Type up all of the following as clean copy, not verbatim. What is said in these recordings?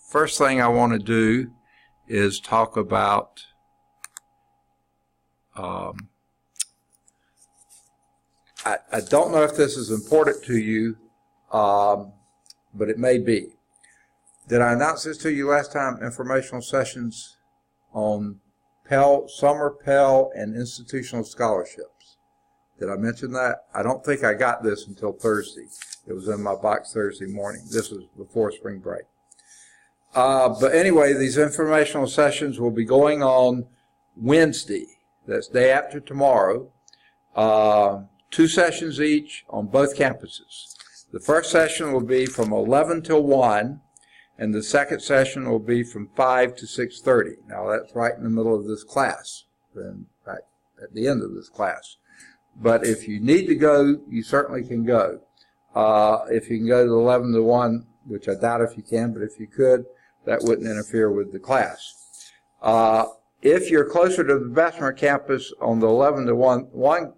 First thing I want to do is talk about I don't know if this is important to you, but it may be. Did I announce this to you last time? Informational sessions on Pell, summer Pell, and institutional scholarships. Did I mention that? I don't think I got this until Thursday. It was in my box Thursday morning. This was before spring break. But anyway, these informational sessions will be going on Wednesday. That's day after tomorrow. 2 sessions each on both campuses. The first session will be from 11 till 1, and the second session will be from 5 to 6:30. Now that's right in the middle of this class, in fact, at the end of this class. But if you need to go, you certainly can go. If you can go to 11 to 1, which I doubt if you can, but if you could, that wouldn't interfere with the class. If you're closer to the Bessemer campus on the 11 to 1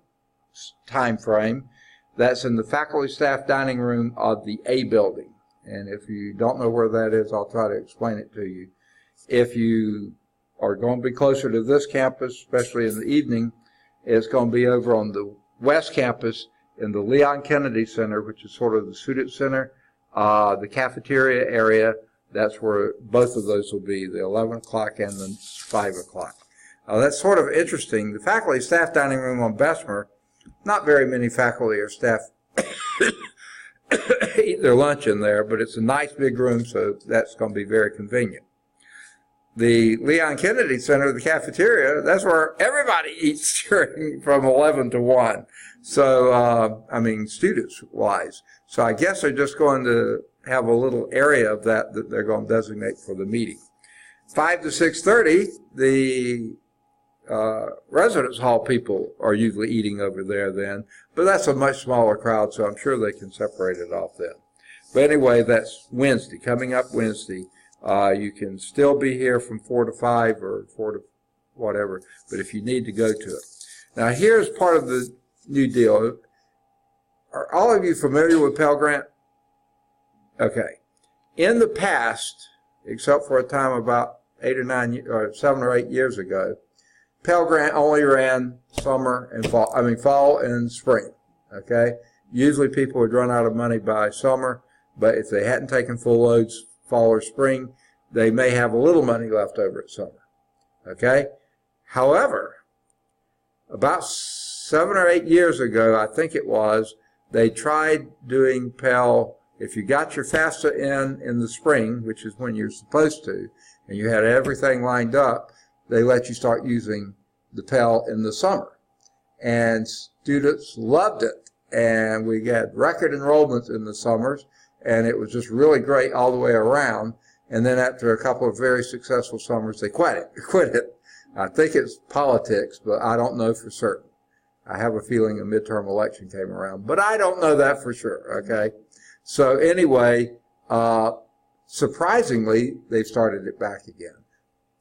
time frame, that's in the faculty staff dining room of the A building. And if you don't know where that is, I'll try to explain it to you. If you are going to be closer to this campus, especially in the evening, it's going to be over on the West campus in the Leon Kennedy Center, which is sort of the student center, the cafeteria area. That's where both of those will be, the 11 o'clock and the 5 o'clock. That's sort of interesting. The faculty staff dining room on Bessemer, not very many faculty or staff eat their lunch in there, but it's a nice big room, so that's going to be very convenient. The Leon Kennedy Center, the cafeteria, that's where everybody eats from 11 to 1. So, I mean, students-wise. So I guess they're just going to have a little area of that they're going to designate for the meeting. 5 to 6:30, the residence hall people are usually eating over there then, but that's a much smaller crowd, so I'm sure they can separate it off then. But anyway, that's Wednesday, coming up Wednesday. You can still be here from 4 to 5 or 4 to whatever, but if you need to go to it. Now here's part of the new deal. Are all of you familiar with Pell Grant? Okay. In the past, except for a time about 7 or 8 years ago, Pell Grant only ran summer and fall and spring. Okay. Usually people would run out of money by summer, but if they hadn't taken full loads fall or spring, they may have a little money left over at summer. Okay. However, about 7 or 8 years ago, I think it was, they tried doing Pell. If you got your FAFSA in the spring, which is when you're supposed to, and you had everything lined up, they let you start using the Pell in the summer. And students loved it. And we had record enrollments in the summers, and it was just really great all the way around. And then after a couple of very successful summers, they quit it. I think it's politics, but I don't know for certain. I have a feeling a midterm election came around, but I don't know that for sure, okay? So anyway, surprisingly, they've started it back again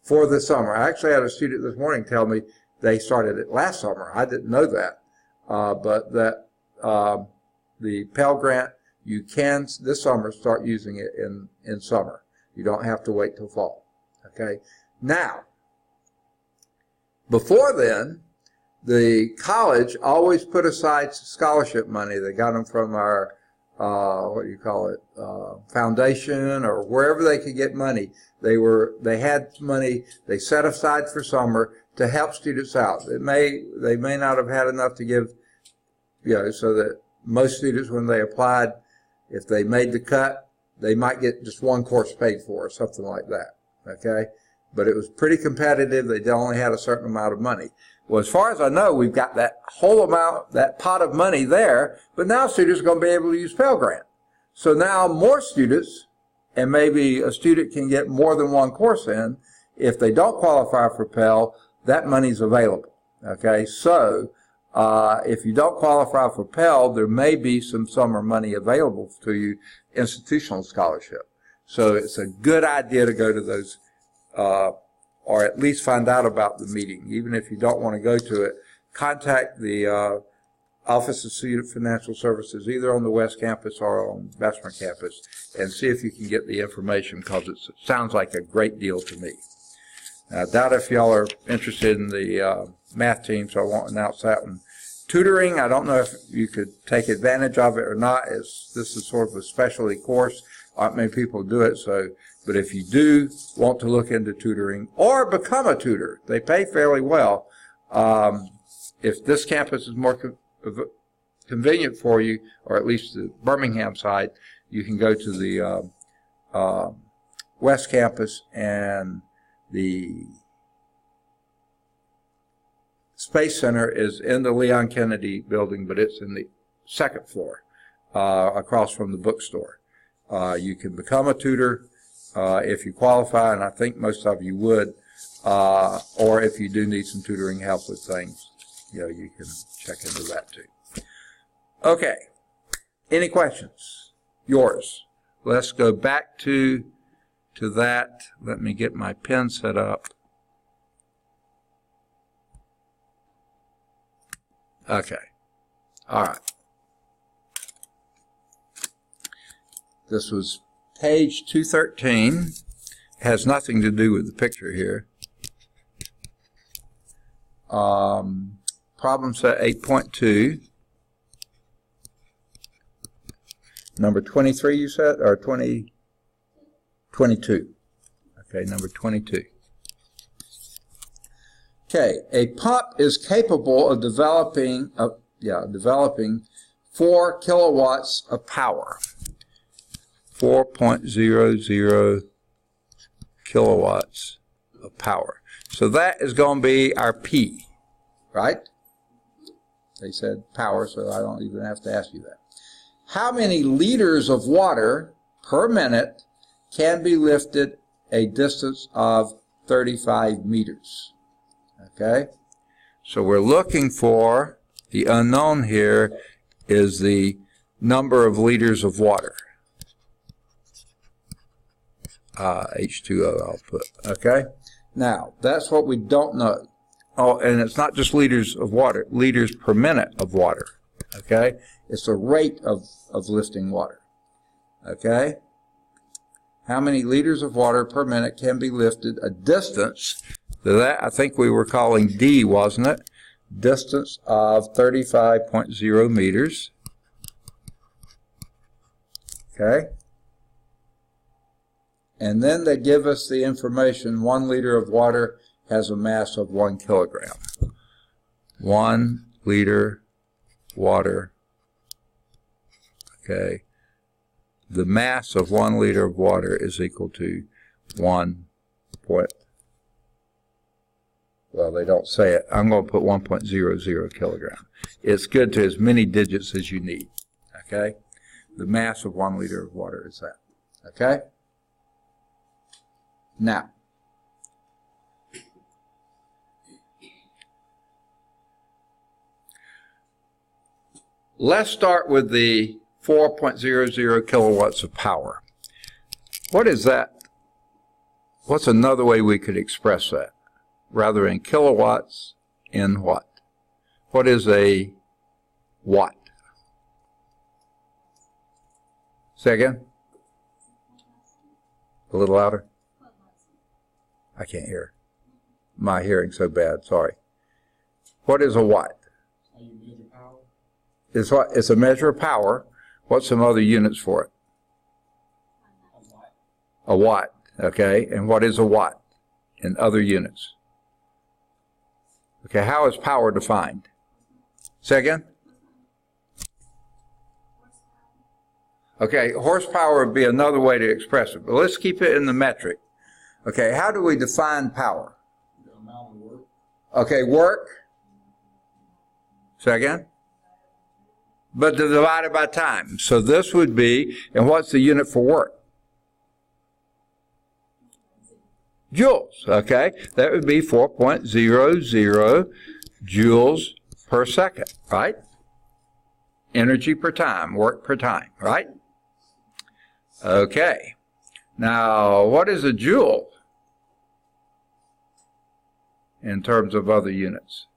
for the summer. I actually had a student this morning tell me they started it last summer. I didn't know that, but that the Pell Grant, you can this summer start using it in summer. You don't have to wait till fall, okay? Now, before then, the college always put aside scholarship money. They got them from our foundation or wherever they could get money. They had money they set aside for summer to help students out. They may not have had enough to give, so that most students, when they applied, if they made the cut, they might get just one course paid for or something like that. Okay, but it was pretty competitive. They only had a certain amount of money. Well, as far as I know, we've got that whole amount, that pot of money there, but now students are going to be able to use Pell Grant. So now more students, and maybe a student can get more than one course in. If they don't qualify for Pell, that money's available. Okay, so if you don't qualify for Pell, there may be some summer money available to you, institutional scholarship. So it's a good idea to go to those, or at least find out about the meeting. Even if you don't want to go to it, contact the Office of Student Financial Services, either on the West Campus or on Bessemer Campus, and see if you can get the information, because it sounds like a great deal to me. Now, I doubt if y'all are interested in the math team, so I won't announce that one. Tutoring, I don't know if you could take advantage of it or not. This is sort of a specialty course. Not many people do it, but if you do want to look into tutoring or become a tutor, they pay fairly well. If this campus is more convenient for you, or at least the Birmingham side, you can go to the West Campus, and the Space Center is in the Leon Kennedy building, but it's in the second floor, across from the bookstore. You can become a tutor if you qualify, and I think most of you would, or if you do need some tutoring help with things, you can check into that too. Okay, any questions? Yours. Let's go back to that. Let me get my pen set up. Okay, all right. This was page 213. It has nothing to do with the picture here. Problem set 8.2. Number 23 you said, or 22? Okay, number 22. Okay, a pump is capable of developing 4 kilowatts of power. 4.00 kilowatts of power. So that is going to be our P, right? They said power, so I don't even have to ask you that. How many liters of water per minute can be lifted a distance of 35 meters? Okay, so we're looking for, the unknown here is the number of liters of water. H2O I'll put, okay? Now, that's what we don't know. Oh, and it's not just liters of water, liters per minute of water, okay? It's the rate of lifting water, okay? How many liters of water per minute can be lifted a distance, that I think we were calling D, wasn't it? Distance of 35.0 meters, okay? And then they give us the information, 1 liter of water has a mass of 1 kilogram. 1 liter water, okay? The mass of 1 liter of water is equal to 1 point, well, they don't say it. I'm going to put 1.00 kilogram. It's good to as many digits as you need, okay? The mass of 1 liter of water is that, okay? Now, let's start with the 4.00 kilowatts of power. What is that? What's another way we could express that? Rather in kilowatts, in what? What is a watt? Say again? A little louder? I can't hear. My hearing's so bad, sorry. What is a watt? How you measure power? It's what? It's a measure of power. What's some other units for it? A watt. A watt, okay. And what is a watt in other units? Okay, how is power defined? Say again? Okay, horsepower would be another way to express it, but let's keep it in the metric. Okay, how do we define power? The amount of work. Okay, work. Say again? But divided by time. So this would be, and what's the unit for work? Joules, okay? That would be 4.00 joules per second, right? Energy per time, work per time, right? Okay. Now, what is a joule in terms of other units?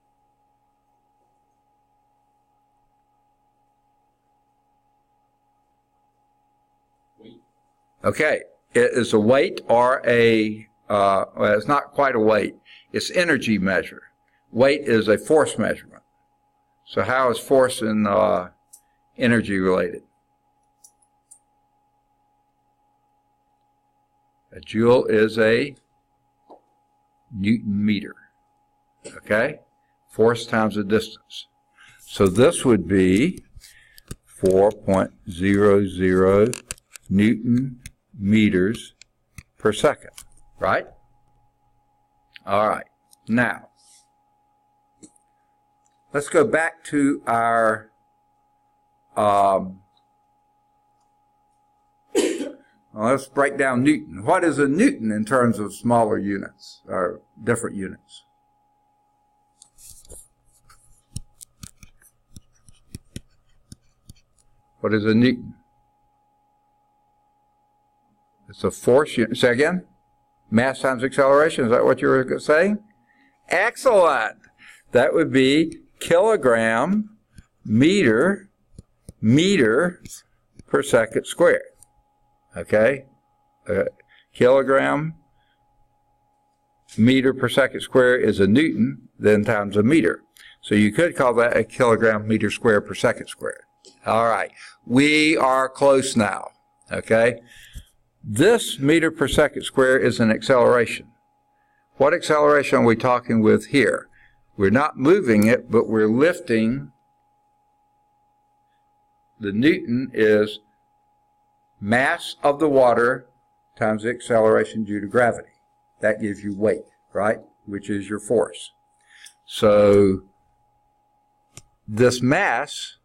Okay, it is a weight or a, well, it's not quite a weight. It's energy measure. Weight is a force measurement. So how is force and energy related? A joule is a Newton meter. Okay? Force times the distance. So this would be 4.00 Newton meters per second. Right? All right. Now, let's go back to our let's break down Newton. What is a Newton in terms of smaller units or different units? What is a Newton? It's a force unit. Say again? Mass times acceleration. Is that what you were saying? Excellent. That would be kilogram meter per second squared. Okay? Kilogram meter per second squared is a Newton, then times a meter. So you could call that a kilogram meter squared per second squared. All right. We are close now. Okay? This meter per second squared is an acceleration. What acceleration are we talking with here? We're not moving it, but we're lifting. The Newton is mass of the water times the acceleration due to gravity. That gives you weight, right? Which is your force. So this mass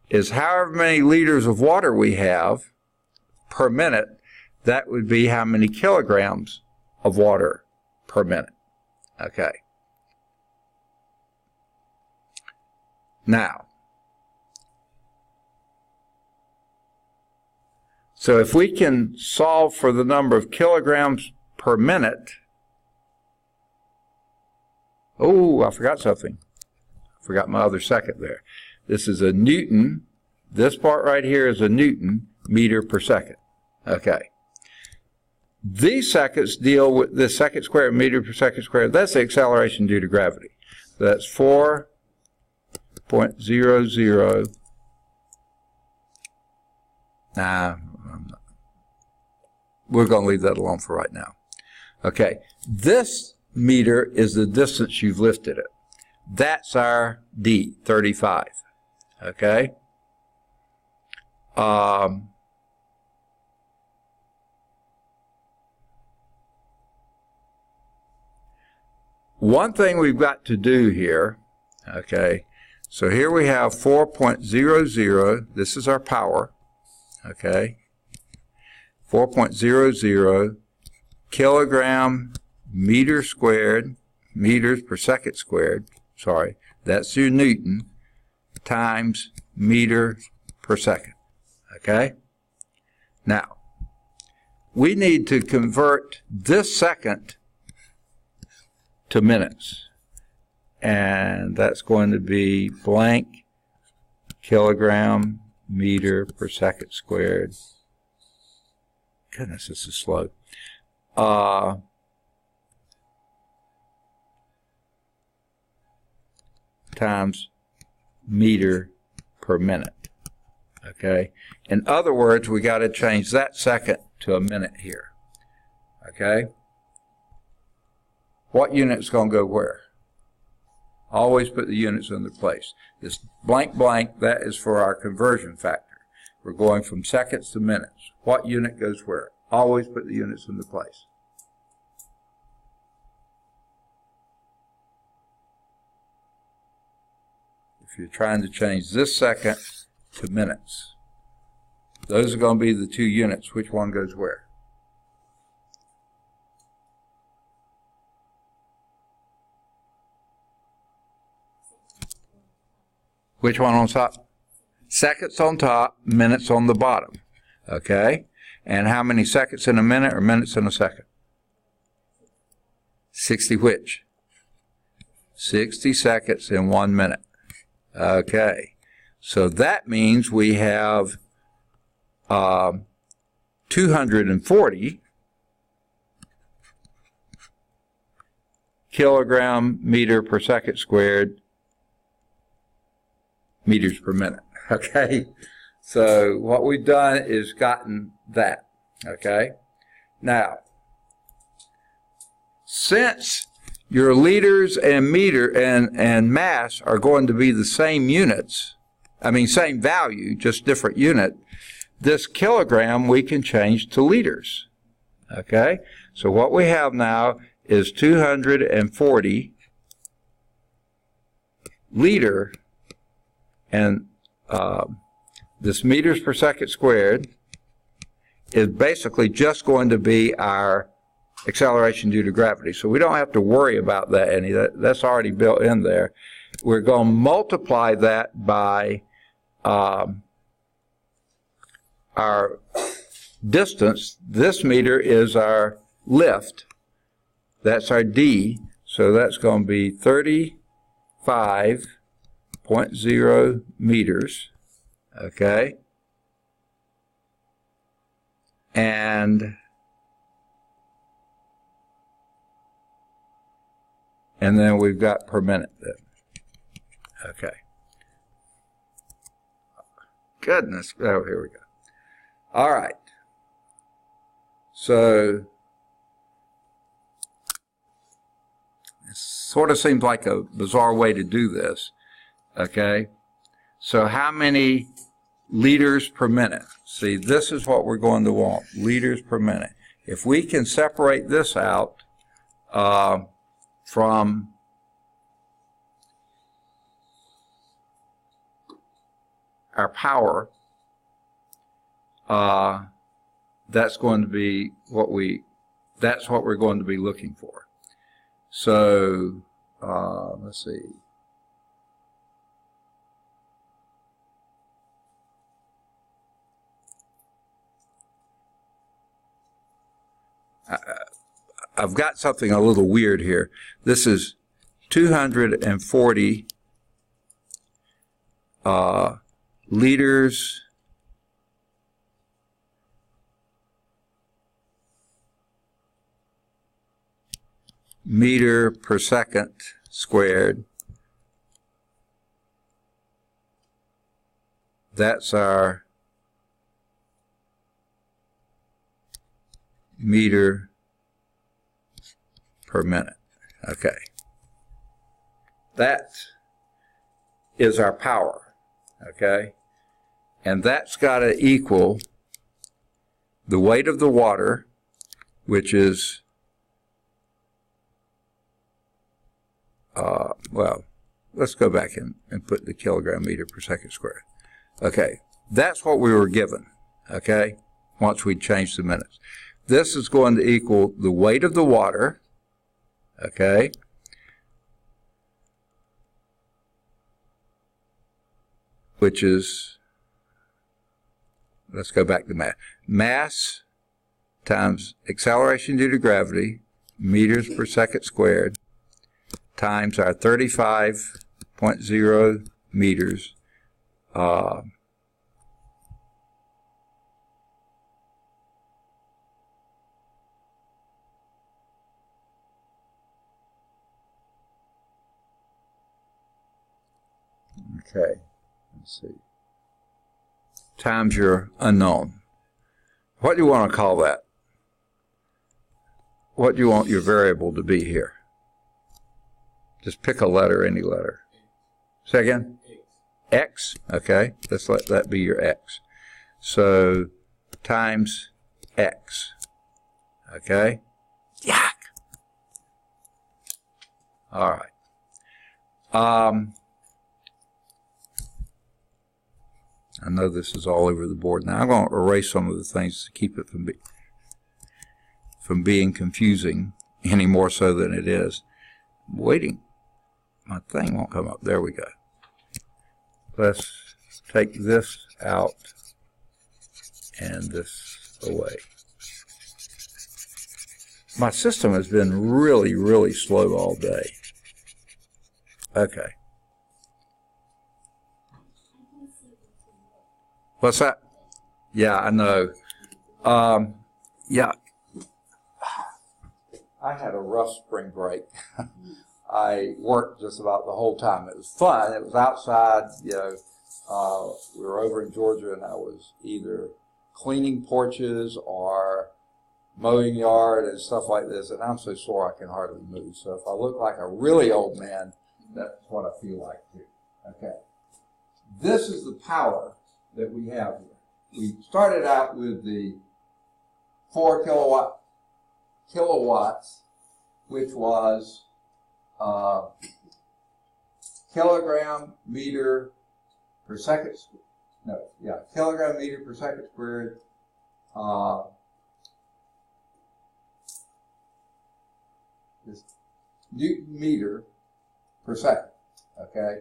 is however many liters of water we have per minute. That would be how many kilograms of water per minute. Okay. Now, so if we can solve for the number of kilograms per minute, oh, I forgot something. I forgot my other second there. This is a Newton. This part right here is a Newton meter per second. Okay. These seconds deal with the second squared, meter per second squared. That's the acceleration due to gravity. So that's 4.00. Nah, we're going to leave that alone for right now. Okay. This meter is the distance you've lifted it. That's our D, 35. Okay. One thing we've got to do here, okay, so here we have 4.00, this is our power, okay, 4.00 kilogram meter squared, meters per second squared, sorry, that's your Newton, times meter per second, okay? Now, we need to convert this second to minutes, and that's going to be blank kilogram meter per second squared. Goodness, this is slow. Times meter per minute. Okay? In other words, we got to change that second to a minute here. Okay? What unit's going to go where? Always put the units in their place. This blank blank, that is for our conversion factor. We're going from seconds to minutes. What unit goes where? Always put the units in their place. If you're trying to change this second to minutes, those are going to be the two units. Which one goes where? Which one on top? Seconds on top, minutes on the bottom. Okay? And how many seconds in a minute or minutes in a second? 60 which? 60 seconds in 1 minute. Okay. So that means we have 2 240 kilogram meter per second squared meters per minute. Okay, so what we've done is gotten that. Okay, now since your liters and meter and mass are going to be the same units, I mean same value, just different unit, this kilogram we can change to liters. Okay, so what we have now is 240 liter, and this meters per second squared is basically just going to be our acceleration due to gravity. So we don't have to worry about that any. That's already built in there. We're going to multiply that by our distance. This meter is our lift. That's our D. So that's going to be 35.0 meters. Okay. And then we've got per minute then. Okay. Goodness. Oh, here we go. All right. So it sort of seems like a bizarre way to do this. Okay. So how many liters per minute? See, this is what we're going to want, liters per minute. If we can separate this out from our power, that's going to be what we're going to be looking for. So let's see. I've got something a little weird here. This is 240 liters meter per second squared. That's our meter per minute. Okay. That is our power. Okay. And that's got to equal the weight of the water, which is, well, let's go back and put the kilogram meter per second squared. Okay. That's what we were given. Okay. Once we change the minutes. This is going to equal the weight of the water, okay, which is, let's go back to mass. Mass times acceleration due to gravity, meters per second squared, times our 35.0 meters, okay, let's see, times your unknown. What do you want to call that? What do you want your variable to be here? Just pick a letter, any letter. Say again? X. Okay, let's let that be your X. So, times X. Okay? Yak! All right. I know this is all over the board. Now I'm going to erase some of the things to keep it from being confusing any more so than it is. I'm waiting. My thing won't come up. There we go. Let's take this out and this away. My system has been really, really slow all day. Okay. What's that? Yeah, I know. Yeah. I had a rough spring break. I worked just about the whole time. It was fun. It was outside, you know. We were over in Georgia, and I was either cleaning porches or mowing yard and stuff like this, and I'm so sore I can hardly move. So if I look like a really old man, that's what I feel like too. Okay. This is the power that we have here. We started out with the 4 kilowatts, which was kilogram meter per second. Kilogram meter per second squared. This Newton meter per second. Okay,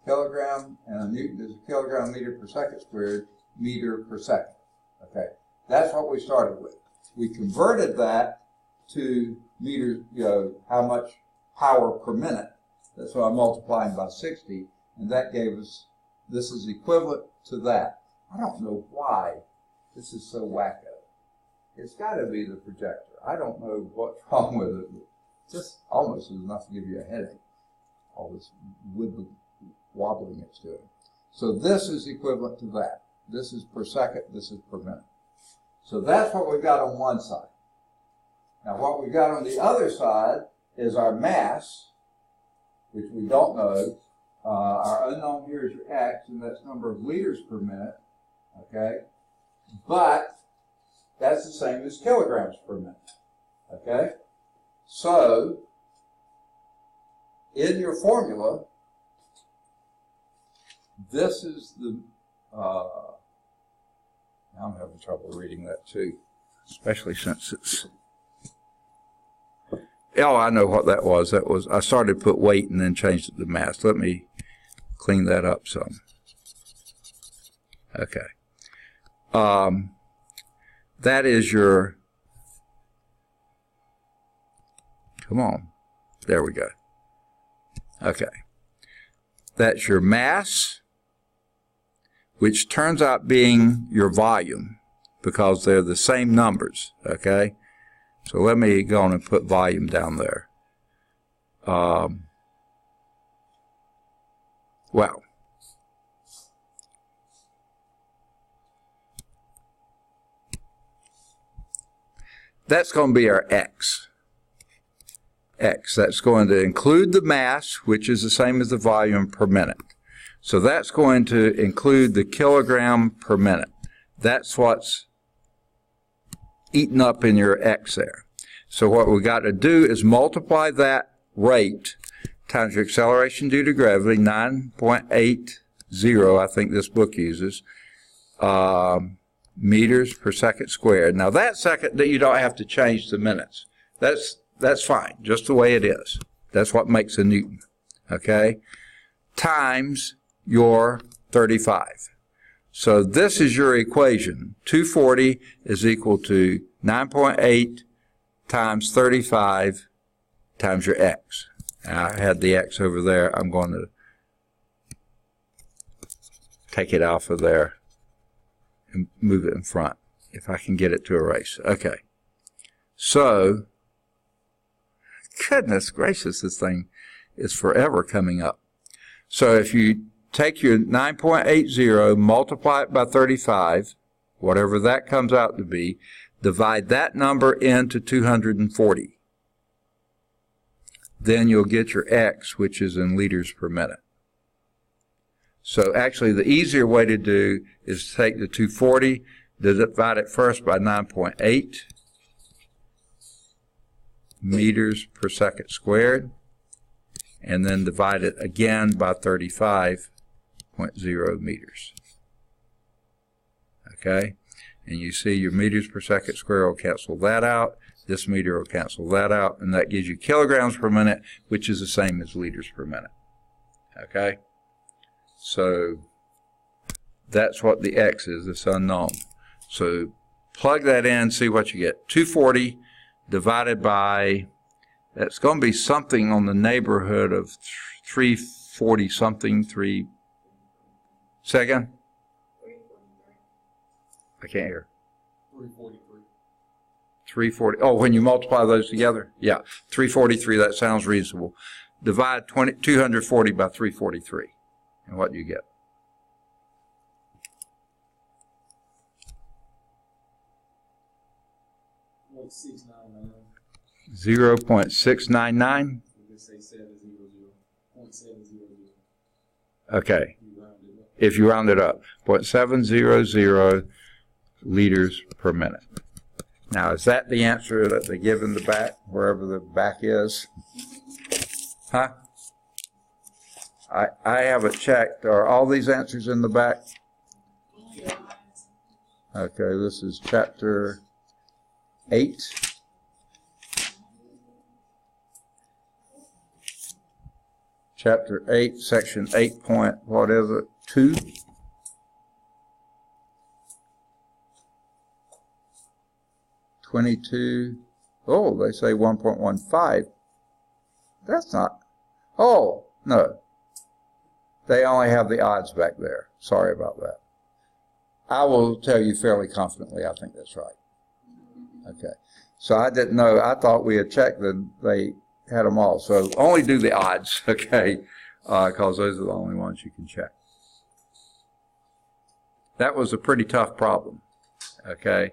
kilogram and a Newton is a kilogram meter per second squared, meter per second. Okay, that's what we started with. We converted that to meters, you know, how much power per minute. That's why I'm multiplying by 60, and that gave us, this is equivalent to that. I don't know why this is so wacko. It's got to be the projector. I don't know what's wrong with it. Just almost is enough to give you a headache. All this wobbling it's doing. So this is equivalent to that. This is per second, this is per minute. So that's what we've got on one side. Now what we've got on the other side is our mass, which we don't know. Our unknown here is your x, and that's number of liters per minute. Okay? But that's the same as kilograms per minute. Okay? So, in your formula, this is the, now I'm having trouble reading that too, especially since it's, oh, I know what that was. That was, I started to put weight and then changed it to mass. Let me clean that up some. Okay. That is your, come on, there we go. Okay. That's your mass, which turns out being your volume, because they're the same numbers, okay? So let me go on and put volume down there. Well, that's going to be our x. X, that's going to include the mass, which is the same as the volume per minute. So that's going to include the kilogram per minute. That's what's eaten up in your x there. So what we've got to do is multiply that rate times your acceleration due to gravity, 9.80, I think this book uses, meters per second squared. Now that second, that you don't have to change the minutes. That's fine, just the way it is. That's what makes a Newton, okay? Times your 35. So this is your equation. 240 is equal to 9.8 times 35 times your x. Now, I had the x over there. I'm going to take it off of there and move it in front, if I can get it to erase. Okay. So, goodness gracious, this thing is forever coming up. So if you take your 9.80, multiply it by 35, whatever that comes out to be, divide that number into 240. Then you'll get your x, which is in liters per minute. So actually the easier way to do is to take the 240, divide it first by 9.8 meters per second squared, and then divide it again by 35.0 meters. Okay? And you see your meters per second squared will cancel that out. This meter will cancel that out, and that gives you kilograms per minute, which is the same as liters per minute. Okay? So that's what the x is, this unknown. So plug that in, see what you get. 240 divided by, that's going to be something on the neighborhood of 340 something, second? I can't hear. 343. 340. Oh, when you multiply those together? Yeah, 343, that sounds reasonable. Divide 240 by 343. And what do you get? 0.699. Okay. If you round it up, 0.700 liters per minute. Now, is that the answer that they give in the back, wherever the back is? Huh? I haven't checked. Are all these answers in the back? Okay, this is chapter 8. Chapter 8, section 8 point, what is it, 2? Oh, they say 1.15. That's not, oh, no. They only have the odds back there. Sorry about that. I will tell you fairly confidently, I think that's right. Okay. So I didn't know, I thought we had checked and they had them all. So only do the odds, okay, because those are the only ones you can check. That was a pretty tough problem, okay.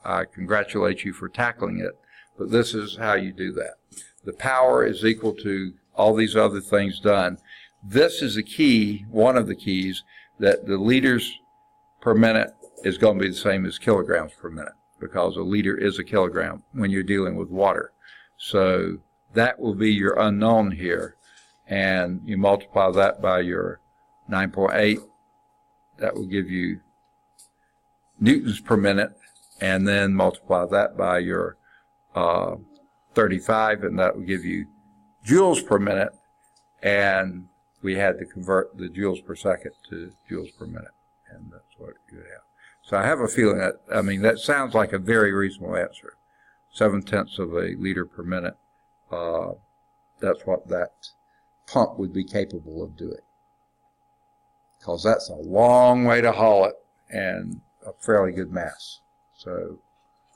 I congratulate you for tackling it, but this is how you do that. The power is equal to all these other things done. This is a key, one of the keys, that the liters per minute is going to be the same as kilograms per minute, because a liter is a kilogram when you're dealing with water. So that will be your unknown here, and you multiply that by your 9.8, that will give you newtons per minute, and then multiply that by your 35, and that will give you joules per minute, and we had to convert the joules per second to joules per minute, and that's what you have. So I have a feeling that, I mean, that sounds like a very reasonable answer. 0.7 of a liter per minute. That's what that pump would be capable of doing. Because that's a long way to haul it and a fairly good mass. So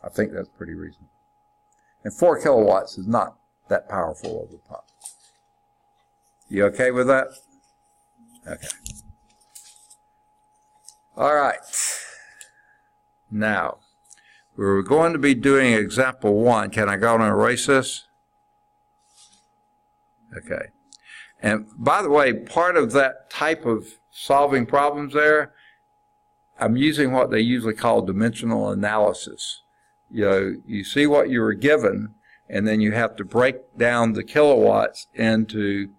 I think that's pretty reasonable. And 4 kilowatts is not that powerful of a pump. You okay with that? Okay. All right. Now, we're going to be doing example 1. Can I go and erase this? Okay. And by the way, part of that type of solving problems there, I'm using what they usually call dimensional analysis. You know, you see what you were given, and then you have to break down the kilowatts into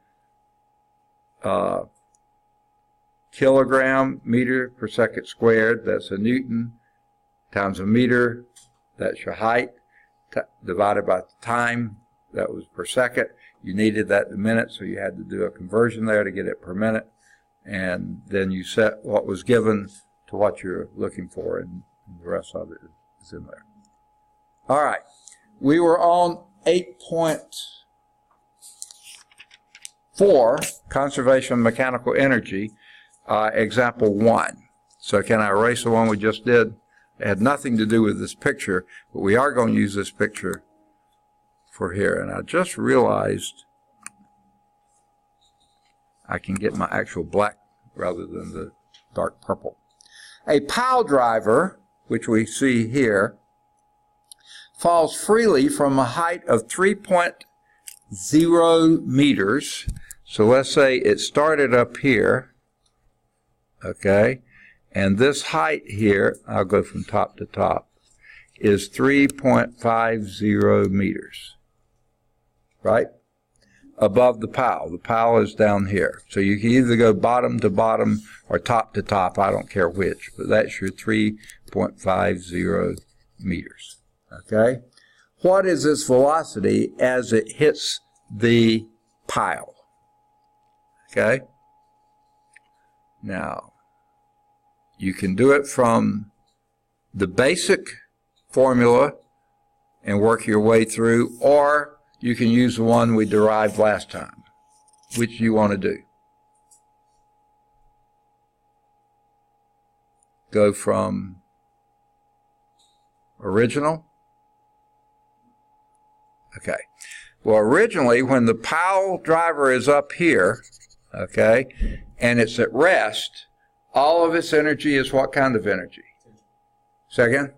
kilogram meter per second squared, that's a newton, times a meter, that's your height, divided by the time, that was per second. You needed that in minutes, so you had to do a conversion there to get it per minute, and then you set what was given to what you're looking for, and the rest of it is in there. All right, we were on 8.4, conservation of mechanical energy, example 1. So can I erase the one we just did? It had nothing to do with this picture, but we are going to use this picture for here. And I just realized I can get my actual black rather than the dark purple. A pile driver, which we see here, falls freely from a height of 3.0 meters. So let's say it started up here, okay, and this height here, I'll go from top to top, is 3.50 meters, right, above the pile. The pile is down here. So you can either go bottom to bottom or top to top, I don't care which, but that's your 3.50 meters, okay? What is its velocity as it hits the pile, okay? Now, you can do it from the basic formula and work your way through, or you can use the one we derived last time. Which do you want to do? Go from Original? Okay. Well, originally, when the pile driver is up here, okay, and it's at rest, all of its energy is what kind of energy? Second?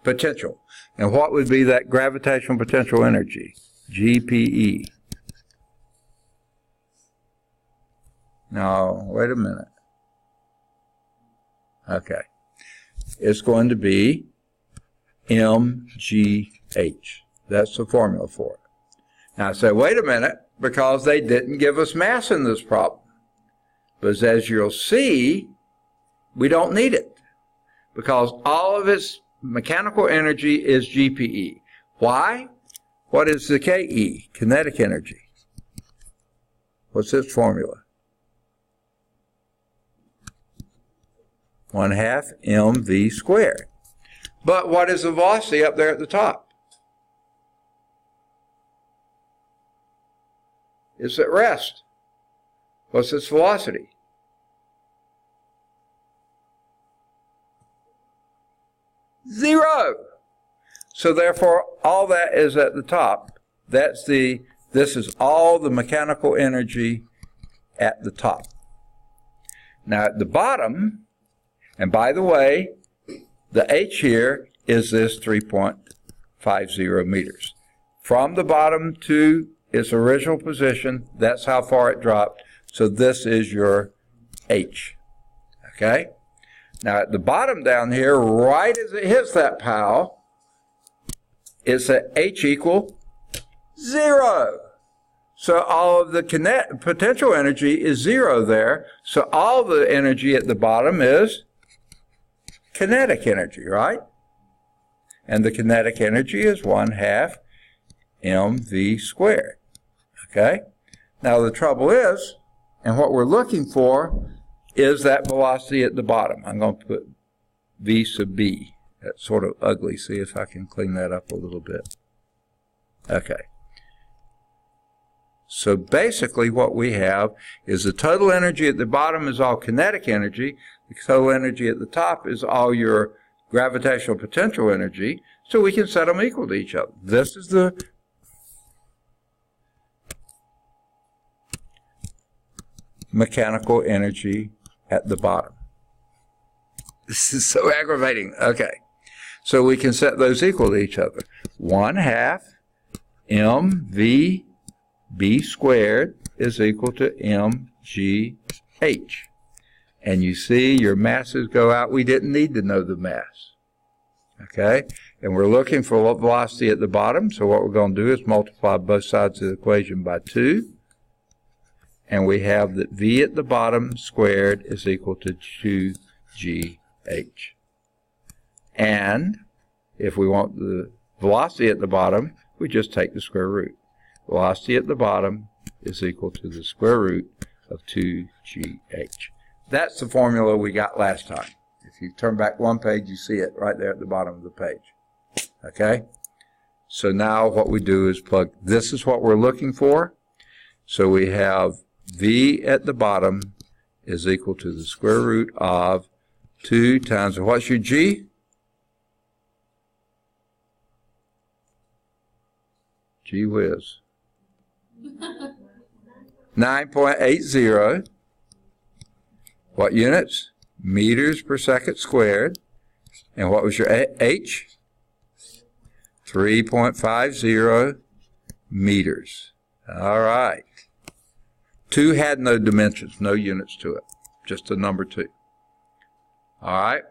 Potential. And what would be that gravitational potential energy? GPE. Now, wait a minute. Okay. It's going to be mgh. That's the formula for it. Now I say, wait a minute, because they didn't give us mass in this problem. But as you'll see, we don't need it, because all of its mechanical energy is GPE. Why? What is the KE? Kinetic energy. What's its formula? 1/2 mv squared. But what is the velocity up there at the top? It's at rest. What's its velocity? Zero. So therefore, all that is at the top. This is all the mechanical energy at the top. Now at the bottom, and by the way, the H here is this 3.50 meters. From the bottom to its original position, that's how far it dropped. So this is your H. Okay? Now at the bottom down here, right as it hits that pile, it's at H equal 0. So all of the potential energy is 0 there. So all the energy at the bottom is kinetic energy, right? And the kinetic energy is 1/2 mv squared. Okay? Now the trouble is, and what we're looking for, is that velocity at the bottom. I'm going to put V sub B. That's sort of ugly. See if I can clean that up a little bit. Okay. So basically what we have is the total energy at the bottom is all kinetic energy. The total energy at the top is all your gravitational potential energy. So we can set them equal to each other. This is the mechanical energy at the bottom. This is so aggravating. Okay. So we can set those equal to each other. 1/2 mv B squared is equal to mgh. And you see your masses go out. We didn't need to know the mass. Okay? And we're looking for what velocity at the bottom. So what we're going to do is multiply both sides of the equation by 2. And we have that V at the bottom squared is equal to 2gh. And if we want the velocity at the bottom, we just take the square root. Velocity at the bottom is equal to the square root of 2gh. That's the formula we got last time. If you turn back one page, you see it right there at the bottom of the page. Okay? So now what we do is plug, this is what we're looking for. So we have V at the bottom is equal to the square root of 2 times, what's your G? Gee whiz. 9.80. What units? Meters per second squared. And what was your H? 3.50 meters. All right. 2 had no dimensions, no units to it. Just a number 2. All right.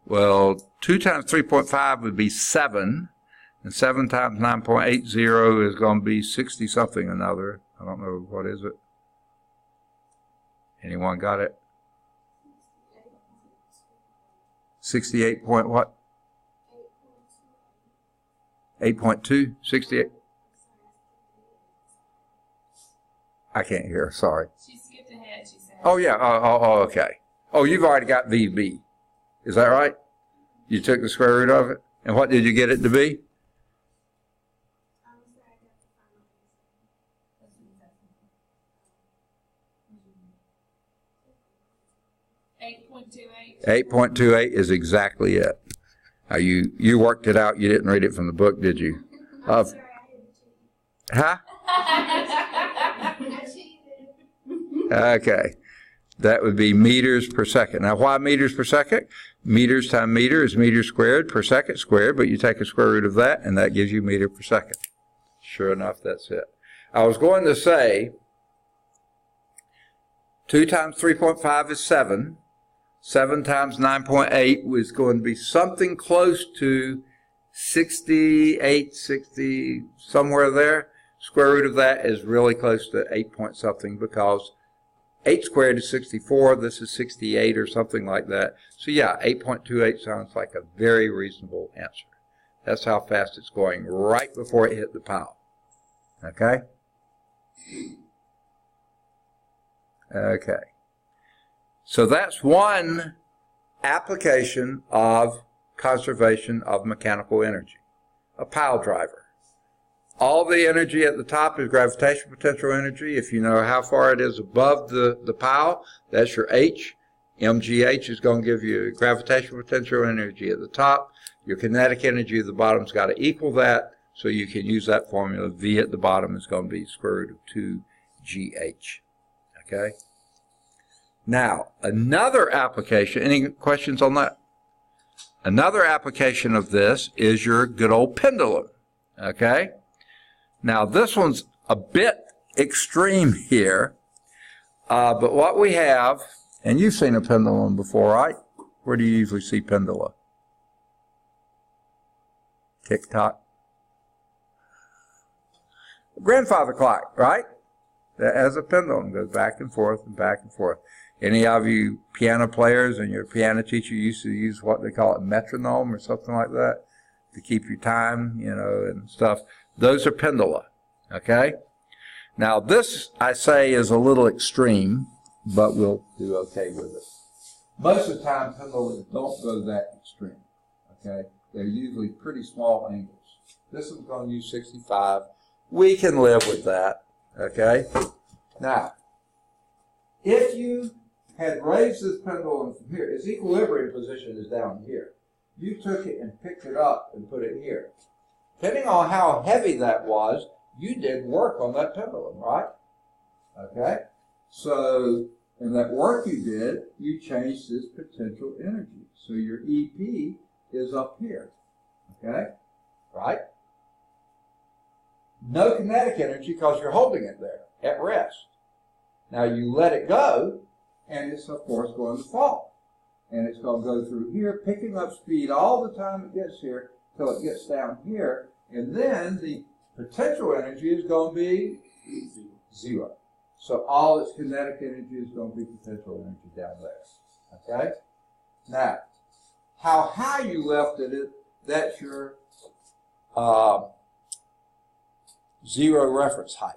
Well, 2 times 3.5 would be 7. And 7 times 9.80 is going to be 60-something another. I don't know, what is it? Anyone got it? 68 point what? 8.2? 68? I can't hear, sorry. She skipped ahead, she said. Oh, yeah. Oh, okay. Oh, you've already got VB. Is that right? You took the square root of it? And what did you get it to be? 8.28. 8.28 is exactly it. You worked it out. You didn't read it from the book, did you? Huh? Okay. That would be meters per second. Now, why meters per second? Meters times meter is meters squared per second squared, but you take a square root of that, and that gives you meter per second. Sure enough, that's it. I was going to say 2 times 3.5 is 7. 7 times 9.8 was going to be something close to 68, 60, somewhere there. Square root of that is really close to 8 point something, because 8 squared is 64. This is 68 or something like that. So yeah, 8.28 sounds like a very reasonable answer. That's how fast it's going right before it hit the pile. Okay? Okay. So that's one application of conservation of mechanical energy, a pile driver. All the energy at the top is gravitational potential energy. If you know how far it is above the pile, that's your H. mgh is going to give you gravitational potential energy at the top. Your kinetic energy at the bottom's got to equal that, so you can use that formula. V at the bottom is going to be square root of 2gh. Okay? Now, another application, any questions on that? Another application of this is your good old pendulum. Okay? Now, this one's a bit extreme here, but what we have, and you've seen a pendulum before, right? Where do you usually see pendula? Tick-tock. Grandfather clock, right? That has a pendulum, goes back and forth and back and forth. Any of you piano players and your piano teacher used to use what they call a metronome or something like that to keep your time, you know, and stuff. Those are pendula, okay? Now this, I say, is a little extreme, but we'll do okay with it. Most of the time, pendulums don't go that extreme, okay? They're usually pretty small angles. This one's going to use 65. We can live with that, okay? Now, if you had raised this pendulum from here, its equilibrium position is down here. You took it and picked it up and put it here. Depending on how heavy that was, you did work on that pendulum, right? Okay? So, in that work you did, you changed this potential energy. So your EP is up here. Okay? Right? No kinetic energy because you're holding it there at rest. Now you let it go, and it's of course going to fall. And it's going to go through here, picking up speed all the time it gets here, till it gets down here, and then the potential energy is going to be 0. So all its kinetic energy is going to be potential energy down there. Okay? Now, how high you lifted it, that's your 0 reference height.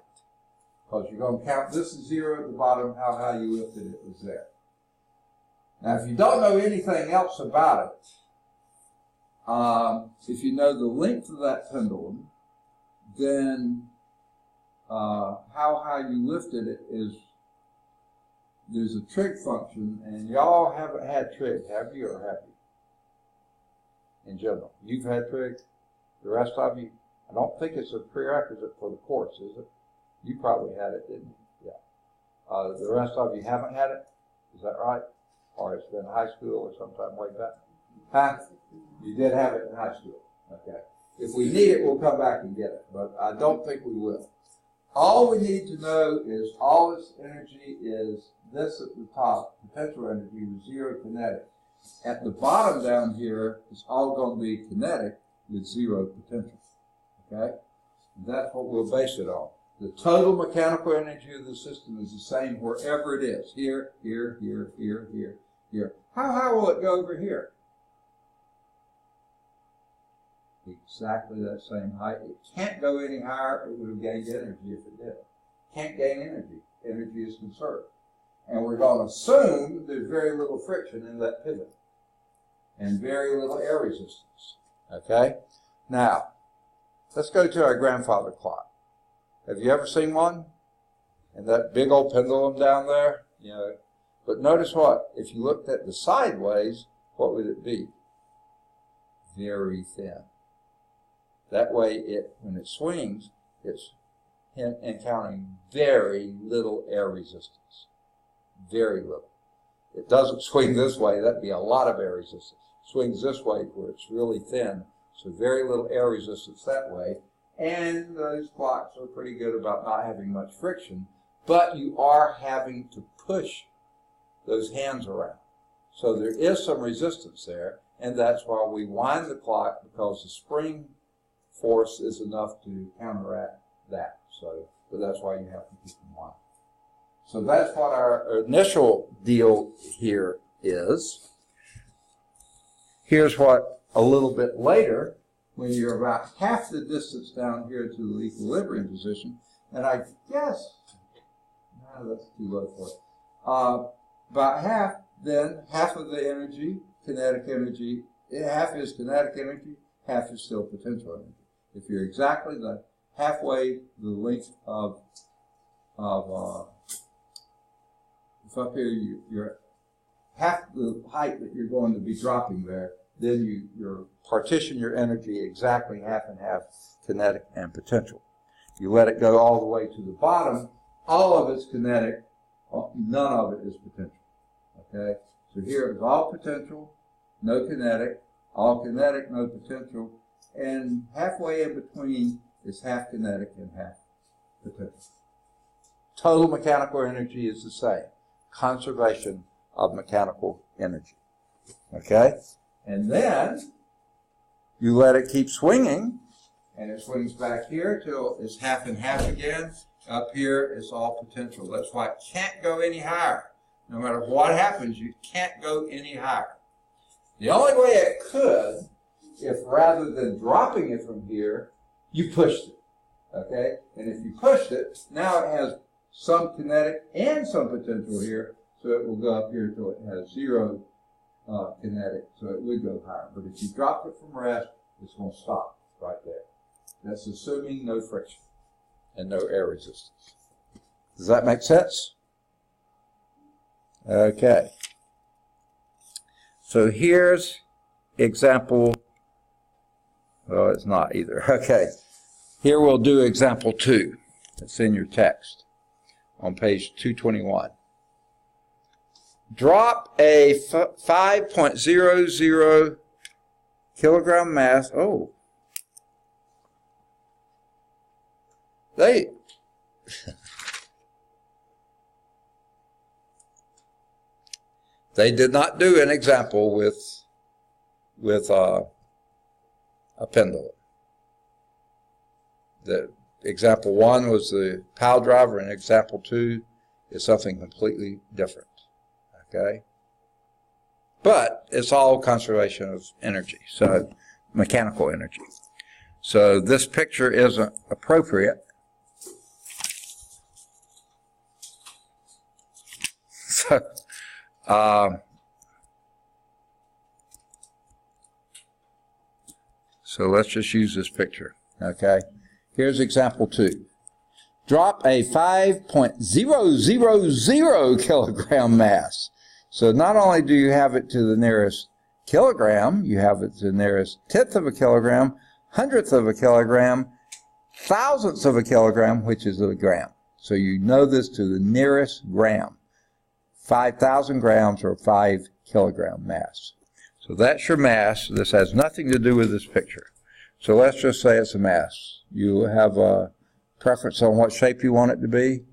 Because you're going to count this is 0 at the bottom, how high you lifted it was there. Now, if you don't know anything else about it, if you know the length of that pendulum, then how high you lifted it is, there's a trig function, and y'all haven't had trig, have you, or have you? In general. You've had trig? The rest of you? I don't think it's a prerequisite for the course, is it? You probably had it, didn't you? Yeah. The rest of you haven't had it? Is that right? Or it's been high school or sometime way back? Huh? You did have it in high school. Okay. If we need it, we'll come back and get it. But I don't think we will. All we need to know is all its energy is this at the top, potential energy with 0 kinetic. At the bottom down here, it's all going to be kinetic with 0 potential. Okay? And that's what we'll base it on. The total mechanical energy of the system is the same wherever it is. Here, here, here, here, here, here. How high will it go over here? Exactly that same height. It can't go any higher. It would have gained energy if it did. Can't gain energy. Energy is conserved. And we're going to assume there's very little friction in that pivot and very little air resistance. Okay? Now, let's go to our grandfather clock. Have you ever seen one? And that big old pendulum down there? You know. But notice what? If you looked at the sideways, what would it be? very thin. That way, when it swings, it's encountering very little air resistance. Very little. It doesn't swing this way. That'd be a lot of air resistance. It swings this way where it's really thin, so very little air resistance that way. And those clocks are pretty good about not having much friction, but you are having to push those hands around. So there is some resistance there, and that's why we wind the clock, because the spring force is enough to counteract that. But that's why you have to keep them wound. So that's what our initial deal here is. Here's what a little bit later, when you're about half the distance down here to the equilibrium position, and I guess, no, that's too low for it. About half, then half of the energy, kinetic energy, half is kinetic energy, half is still potential energy. If you're exactly the halfway the length of if up here you're half the height that you're going to be dropping there, then you partition your energy exactly half and half, kinetic and potential. You let it go all the way to the bottom, all of it's kinetic, none of it is potential. Okay? So here it's all potential, no kinetic, all kinetic, no potential, and halfway in between is half kinetic and half potential. Total mechanical energy is the same. Conservation of mechanical energy. Okay? And then you let it keep swinging, and it swings back here till it's half and half again. Up here, it's all potential. That's why it can't go any higher. No matter what happens, you can't go any higher. The only way it could, if rather than dropping it from here, you pushed it. Okay? And if you pushed it, now it has some kinetic and some potential here, so it will go up here until it has zero kinetic, so it would go higher. But if you drop it from rest, it's going to stop right there. That's assuming no friction and no air resistance. Does that make sense? Okay. So here's example, well, it's not either. Okay. Here we'll do example 2. It's in your text on page 221. Drop a 5.00 kilogram mass. Oh. They did not do an example with a pendulum. The example 1 was the pile driver, and example 2 is something completely different. Okay? But it's all conservation of energy, so mechanical energy. So this picture isn't appropriate. So let's just use this picture. Okay? Here's example 2. Drop a 5.000 kilogram mass. So not only do you have it to the nearest kilogram, you have it to the nearest tenth of a kilogram, hundredth of a kilogram, thousandths of a kilogram, which is a gram. So you know this to the nearest gram. 5,000 grams or 5 kilogram mass. So that's your mass. This has nothing to do with this picture. So let's just say it's a mass. You have a preference on what shape you want it to be?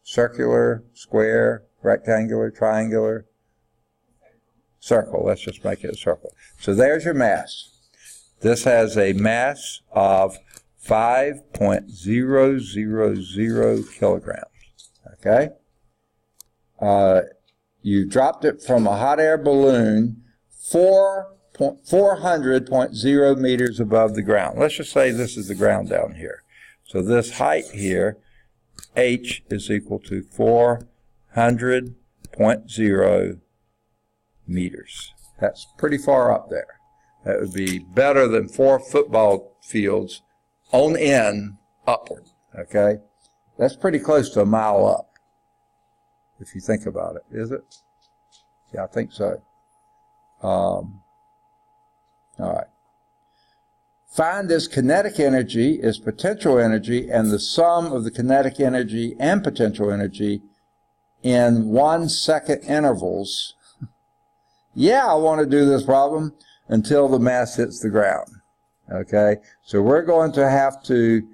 Circular, square, rectangular, triangular, circle. Let's just make it a circle. So there's your mass. This has a mass of 5.000 kilograms. Okay? You dropped it from a hot air balloon 400.0 meters above the ground. Let's just say this is the ground down here. So this height here, h, is equal to 400.0 meters. That's pretty far up there. That would be better than 4 football fields on end upward. Okay? That's pretty close to a mile up, if you think about it. Is it? Yeah, I think so. All right. Find its kinetic energy, its potential energy, and the sum of the kinetic energy and potential energy in 1 second intervals. Yeah, I want to do this problem until the mass hits the ground. Okay, so we're going to have to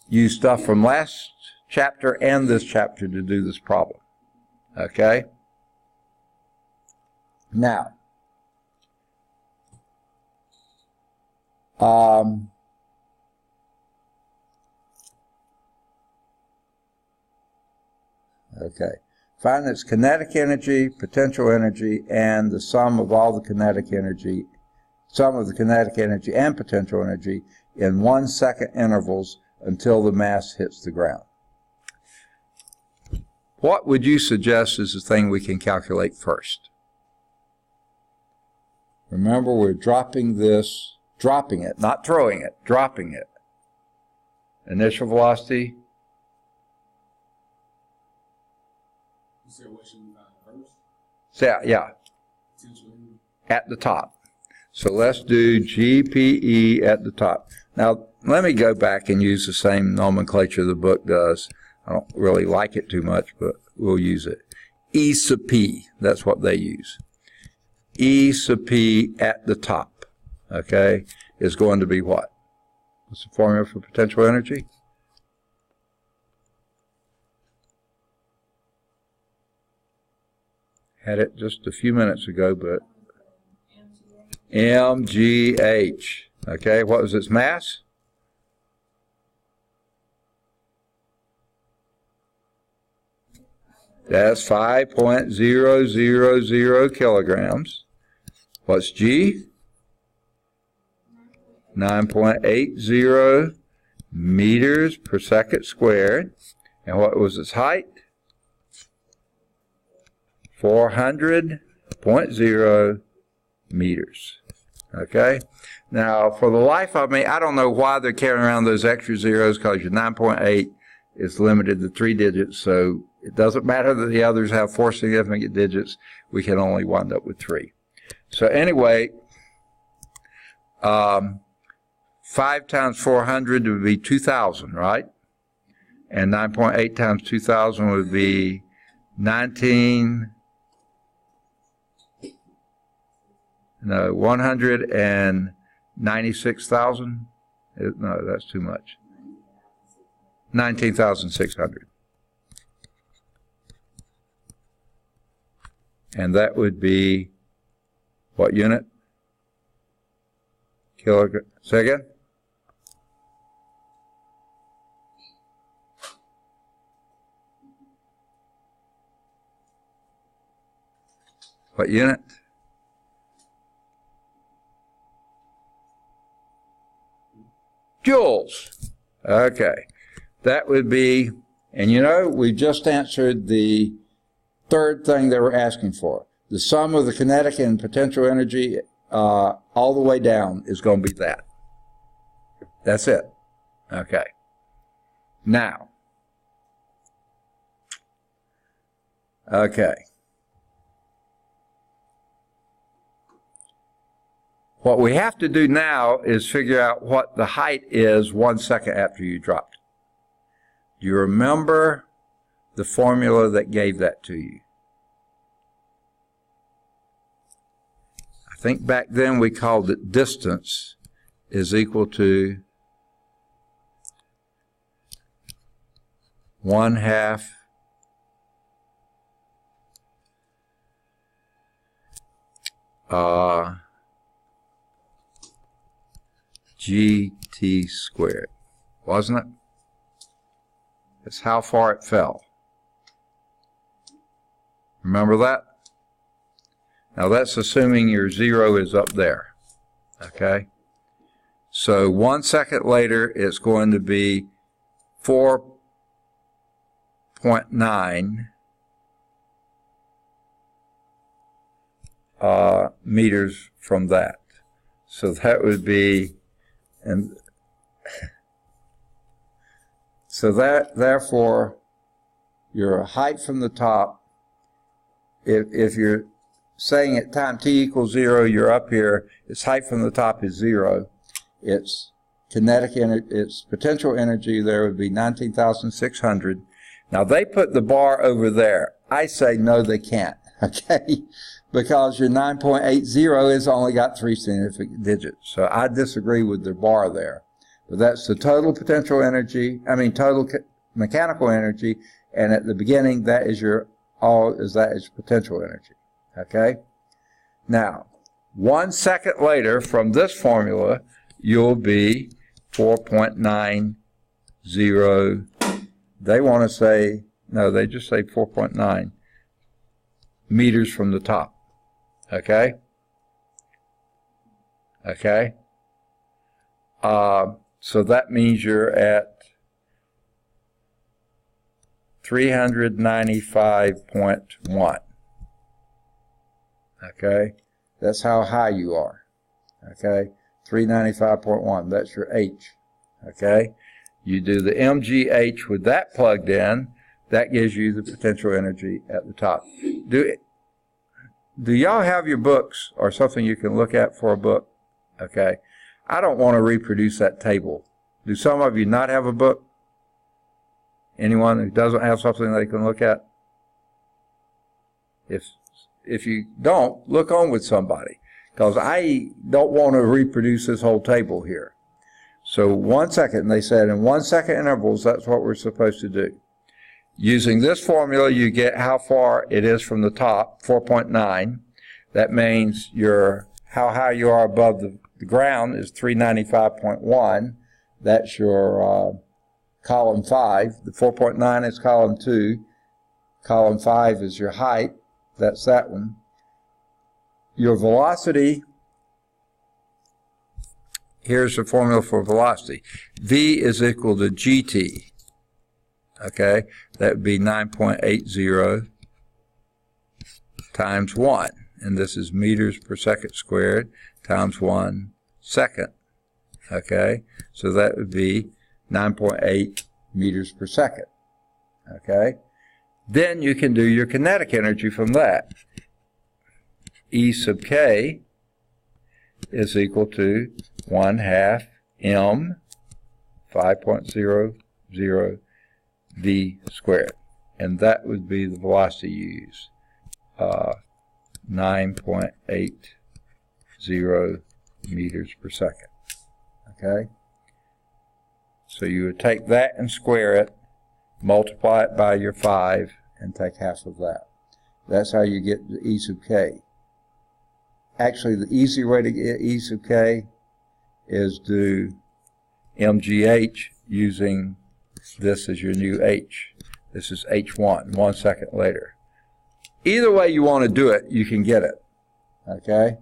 use stuff from last chapter and this chapter to do this problem. Okay? Now, okay. Find its kinetic energy, potential energy, and the sum of all the kinetic energy, sum of the kinetic energy and potential energy in 1 second intervals until the mass hits the ground. What would you suggest is the thing we can calculate first? Remember, we're dropping this, dropping it, not throwing it, dropping it. Initial velocity. You said what should we find first? Yeah. At the top. So let's do GPE at the top. Now, let me go back and use the same nomenclature the book does. I don't really like it too much, but we'll use it. E sub P, that's what they use. E sub P at the top, okay, is going to be what? What's the formula for potential energy? Had it just a few minutes ago, but mgh. Okay, what was its mass? That's 5.000 kilograms. What's G? 9.80 meters per second squared. And what was its height? 400.0 meters. Okay? Now, for the life of me, I don't know why they're carrying around those extra zeros, because your 9.8 is limited to 3 digits, so it doesn't matter that the others have 4 significant digits. We can only wind up with 3. So anyway, 5 times 400 would be 2,000, right? And 9.8 times 2,000 would be 196,000. No, that's too much. 19,600. And that would be what unit? Kilogram. Say again? What unit? Joules. Okay. That would be, and you know, we just answered the third thing they were asking for. The sum of the kinetic and potential energy all the way down is going to be that. That's it. Okay. Now. Okay. What we have to do now is figure out what the height is 1 second after you dropped. Do you remember the formula that gave that to you? I think back then we called it distance is equal to 1/2 GT squared, wasn't it? It's how far it fell. Remember that? Now that's assuming your 0 is up there. Okay? So 1 second later, it's going to be 4.9 meters from that. So that would be, and so that, therefore, your height from the top, if you're saying at time t equals 0, you're up here, its height from the top is 0. It's kinetic energy, its potential energy there would be 19,600. Now they put the bar over there. I say no, they can't, okay? Because your 9.80 has only got 3 significant digits. So I disagree with the bar there. But that's the total potential energy, total mechanical energy, and at the beginning that is your potential energy, okay? Now, 1 second later from this formula, you'll be 4.90. They want to say, no, they just say 4.9 meters from the top. Okay? Okay? So that means you're at 395.1. Okay? That's how high you are. Okay? 395.1. That's your H. Okay? You do the MGH with that plugged in. That gives you the potential energy at the top. Do y'all have your books or something you can look at for a book? Okay. I don't want to reproduce that table. Do some of you not have a book? Anyone who doesn't have something they can look at? If you don't, look on with somebody, because I don't want to reproduce this whole table here. So 1 second, they said in 1 second intervals, that's what we're supposed to do. Using this formula, you get how far it is from the top, 4.9. That means how high you are above the ground is 395.1. That's your column 5. The 4.9 is column 2. Column 5 is your height. That's that one. Your velocity, here's the formula for velocity. V is equal to GT. Okay, that would be 9.80 times 1. And this is meters per second squared times 1 second. Okay, so that would be 9.8 meters per second. Okay, then you can do your kinetic energy from that. E sub k is equal to 1/2 m 5.00 v squared, and that would be the velocity you use, 9.80 meters per second. Okay, so you would take that and square it, multiply it by your 5, and take half of that. That's how you get the E sub k. Actually, the easy way to get E sub k is do MGH using this as your new H. This is H1, 1 second later. Either way you want to do it, you can get it. Okay?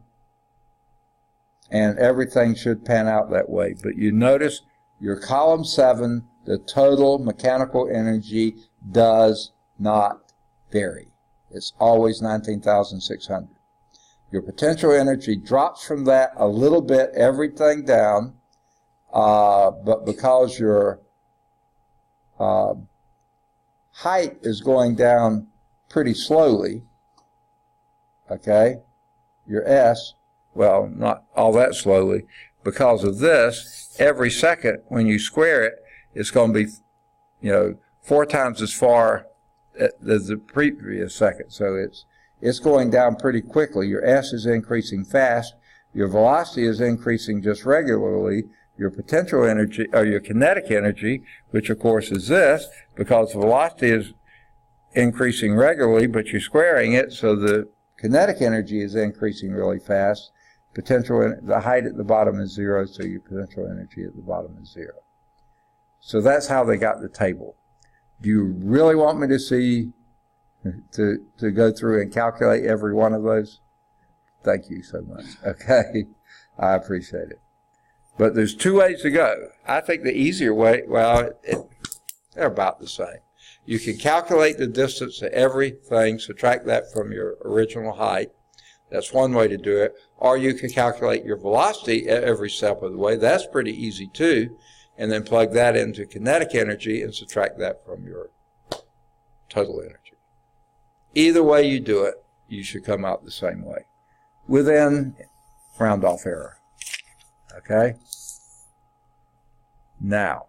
And everything should pan out that way. But you notice your column 7, the total mechanical energy does not vary. It's always 19,600. Your potential energy drops from that a little bit, everything down, but because your height is going down pretty slowly, okay, your S, well, not all that slowly, because of this, every second when you square it, it's going to be, 4 times as far as the previous second. So it's going down pretty quickly. Your S is increasing fast. Your velocity is increasing just regularly. Your potential energy, or your kinetic energy, which of course is this, because velocity is increasing regularly, but you're squaring it, so the kinetic energy is increasing really fast. The height at the bottom is 0, so your potential energy at the bottom is 0. So that's how they got the table. Do you really want me to go through and calculate every one of those? Thank you so much. Okay, I appreciate it. But there's 2 ways to go. I think the easier way, they're about the same. You can calculate the distance to everything, subtract that from your original height. That's one way to do it. Or you can calculate your velocity at every step of the way. That's pretty easy too. And then plug that into kinetic energy and subtract that from your total energy. Either way you do it, you should come out the same way, within round-off error. Okay? Now,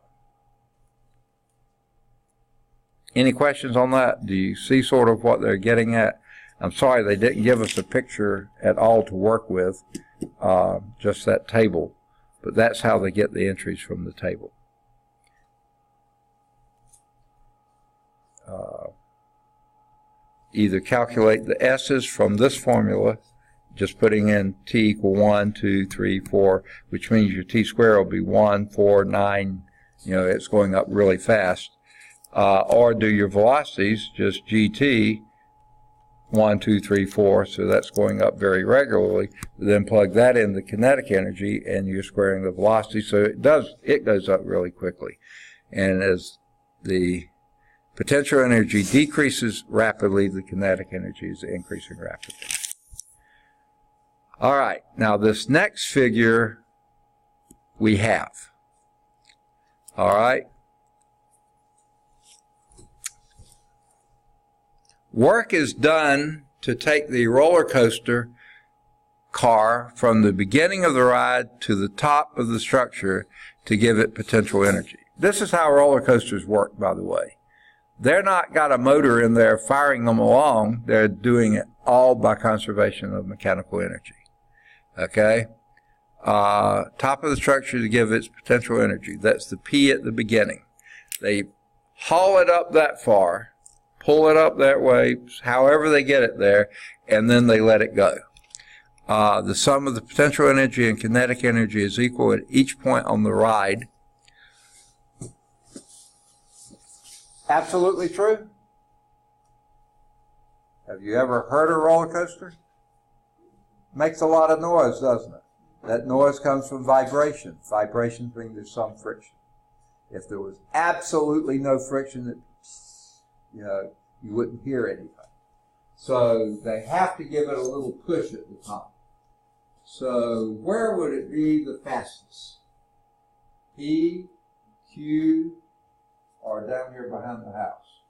any questions on that? Do you see sort of what they're getting at? I'm sorry they didn't give us a picture at all to work with, just that table, but that's how they get the entries from the table. Either calculate the S's from this formula, just putting in t equal 1, 2, 3, 4, which means your t squared will be 1, 4, 9, you know, it's going up really fast. Or do your velocities, just gt, 1, 2, 3, 4, so that's going up very regularly. Then plug that in the kinetic energy and you're squaring the velocity, so it goes up really quickly. And as the potential energy decreases rapidly, the kinetic energy is increasing rapidly. All right, now this next figure we have. All right. Work is done to take the roller coaster car from the beginning of the ride to the top of the structure to give it potential energy. This is how roller coasters work, by the way. They're not got a motor in there firing them along. They're doing it all by conservation of mechanical energy. Okay? Top of the structure to give its potential energy. That's the P at the beginning. They haul it up that far, pull it up that way, however they get it there, and then they let it go. The sum of the potential energy and kinetic energy is equal at each point on the ride. Absolutely true? Have you ever heard a roller coaster? Makes a lot of noise, doesn't it? That noise comes from vibration. Vibrations mean there's some friction. If there was absolutely no friction, you wouldn't hear anything. So they have to give it a little push at the top. So where would it be the fastest? P, Q, or down here behind the house?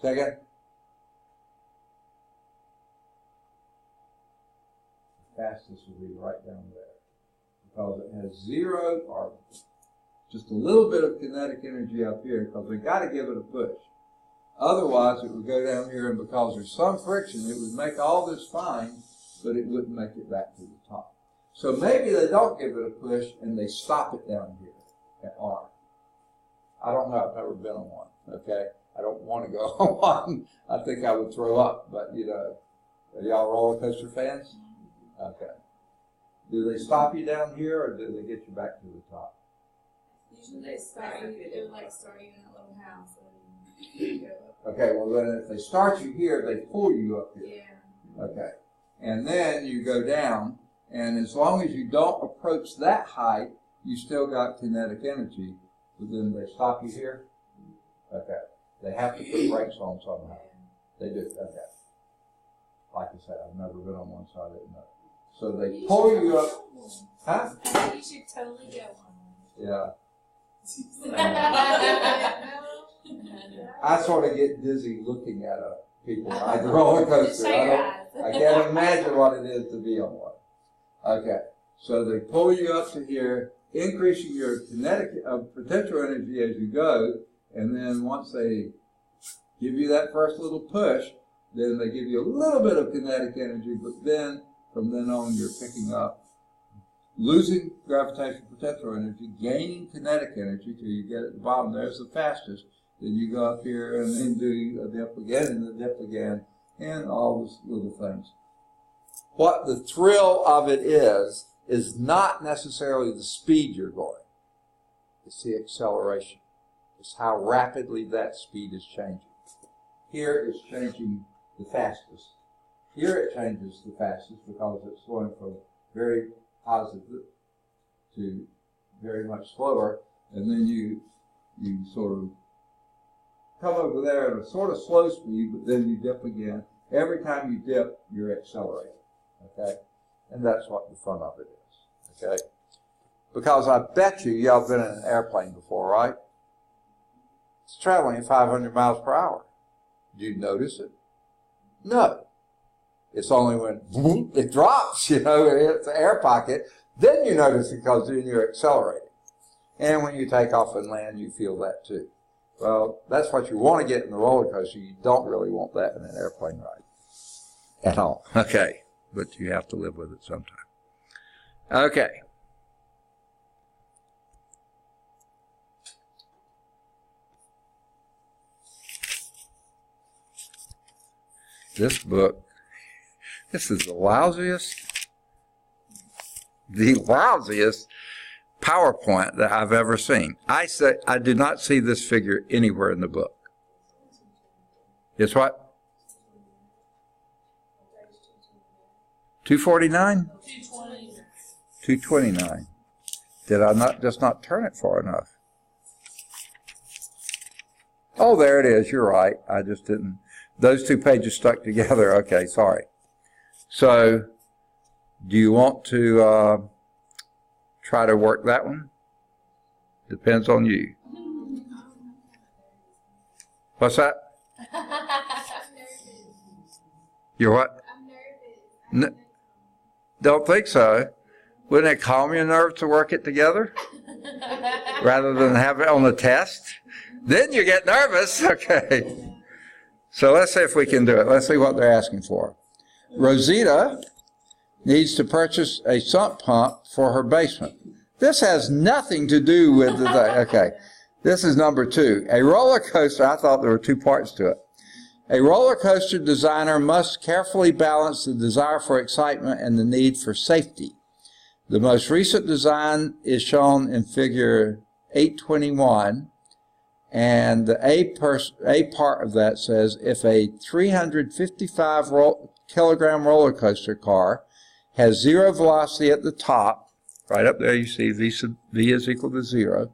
Second? The fastest would be right down there, because it has zero or just a little bit of kinetic energy up here, because we got to give it a push. Otherwise, it would go down here, and because there's some friction, it would make all this fine, but it wouldn't make it back to the top. So maybe they don't give it a push, and they stop it down here at R. I don't know. I've never been on one. Okay, I don't want to go on one. I think I would throw up. But are y'all roller coaster fans? Okay. Do they stop you down here, or do they get you back to the top? Usually they start you. They're like starting in that little house. And go up. Okay. Well, then if they start you here, they pull you up here. Yeah. Okay. And then you go down, and as long as you don't approach that height, you still got kinetic energy. But then they stop you here? Okay. They have to put brakes on somehow. They do. Okay. Like I said, I've never been on one, so I didn't know. So they pull you up. Huh? You should totally get one. Yeah. I sort of get dizzy looking at people ride the roller coaster. I can't imagine what it is to be on one. Okay. So they pull you up to here, increasing your kinetic potential energy as you go, and then once they give you that first little push, then they give you a little bit of kinetic energy, but then from then on you're picking up, losing gravitational potential energy, gaining kinetic energy till you get at the bottom. There's the fastest. Then you go up here and then do a dip again and a dip again, and all those little things. What the thrill of it is not necessarily the speed you're going. It's the acceleration. It's how rapidly that speed is changing. Here it's changing the fastest. Here it changes the fastest because it's going from very positive to very much slower, and then you sort of come over there at a sort of slow speed, but then you dip again. Every time you dip, you're accelerating. Okay? And that's what the fun of it is. Okay? Because I bet y'all have been in an airplane before, right? It's traveling at 500 miles per hour. Do you notice it? No. It's only when it drops, it hits the air pocket, then you notice it because then you're accelerating. And when you take off and land, you feel that too. Well, that's what you want to get in the roller coaster. You don't really want that in an airplane ride at all. Okay, but you have to live with it sometime. Okay. This book, this is the lousiest PowerPoint that I've ever seen. I do not see this figure anywhere in the book. It's what? 249? 229. Did I not turn it far enough? Oh, there it is. You're right. I just didn't. Those two pages stuck together. Okay, sorry. So, do you want to try to work that one? Depends on you. What's that? I'm nervous. You're what? I'm nervous. Don't think so. Wouldn't it calm your nerves to work it together rather than have it on the test? Then you get nervous. Okay. So let's see if we can do it. Let's see what they're asking for. Rosita needs to purchase a sump pump for her basement. This has nothing to do with the thing. Okay. This is number 2. A roller coaster, I thought there were 2 parts to it. A roller coaster designer must carefully balance the desire for excitement and the need for safety. The most recent design is shown in figure 821, and the A part of that says, if a 355 kilogram roller coaster car has 0 velocity at the top, right up there you see V is equal to 0,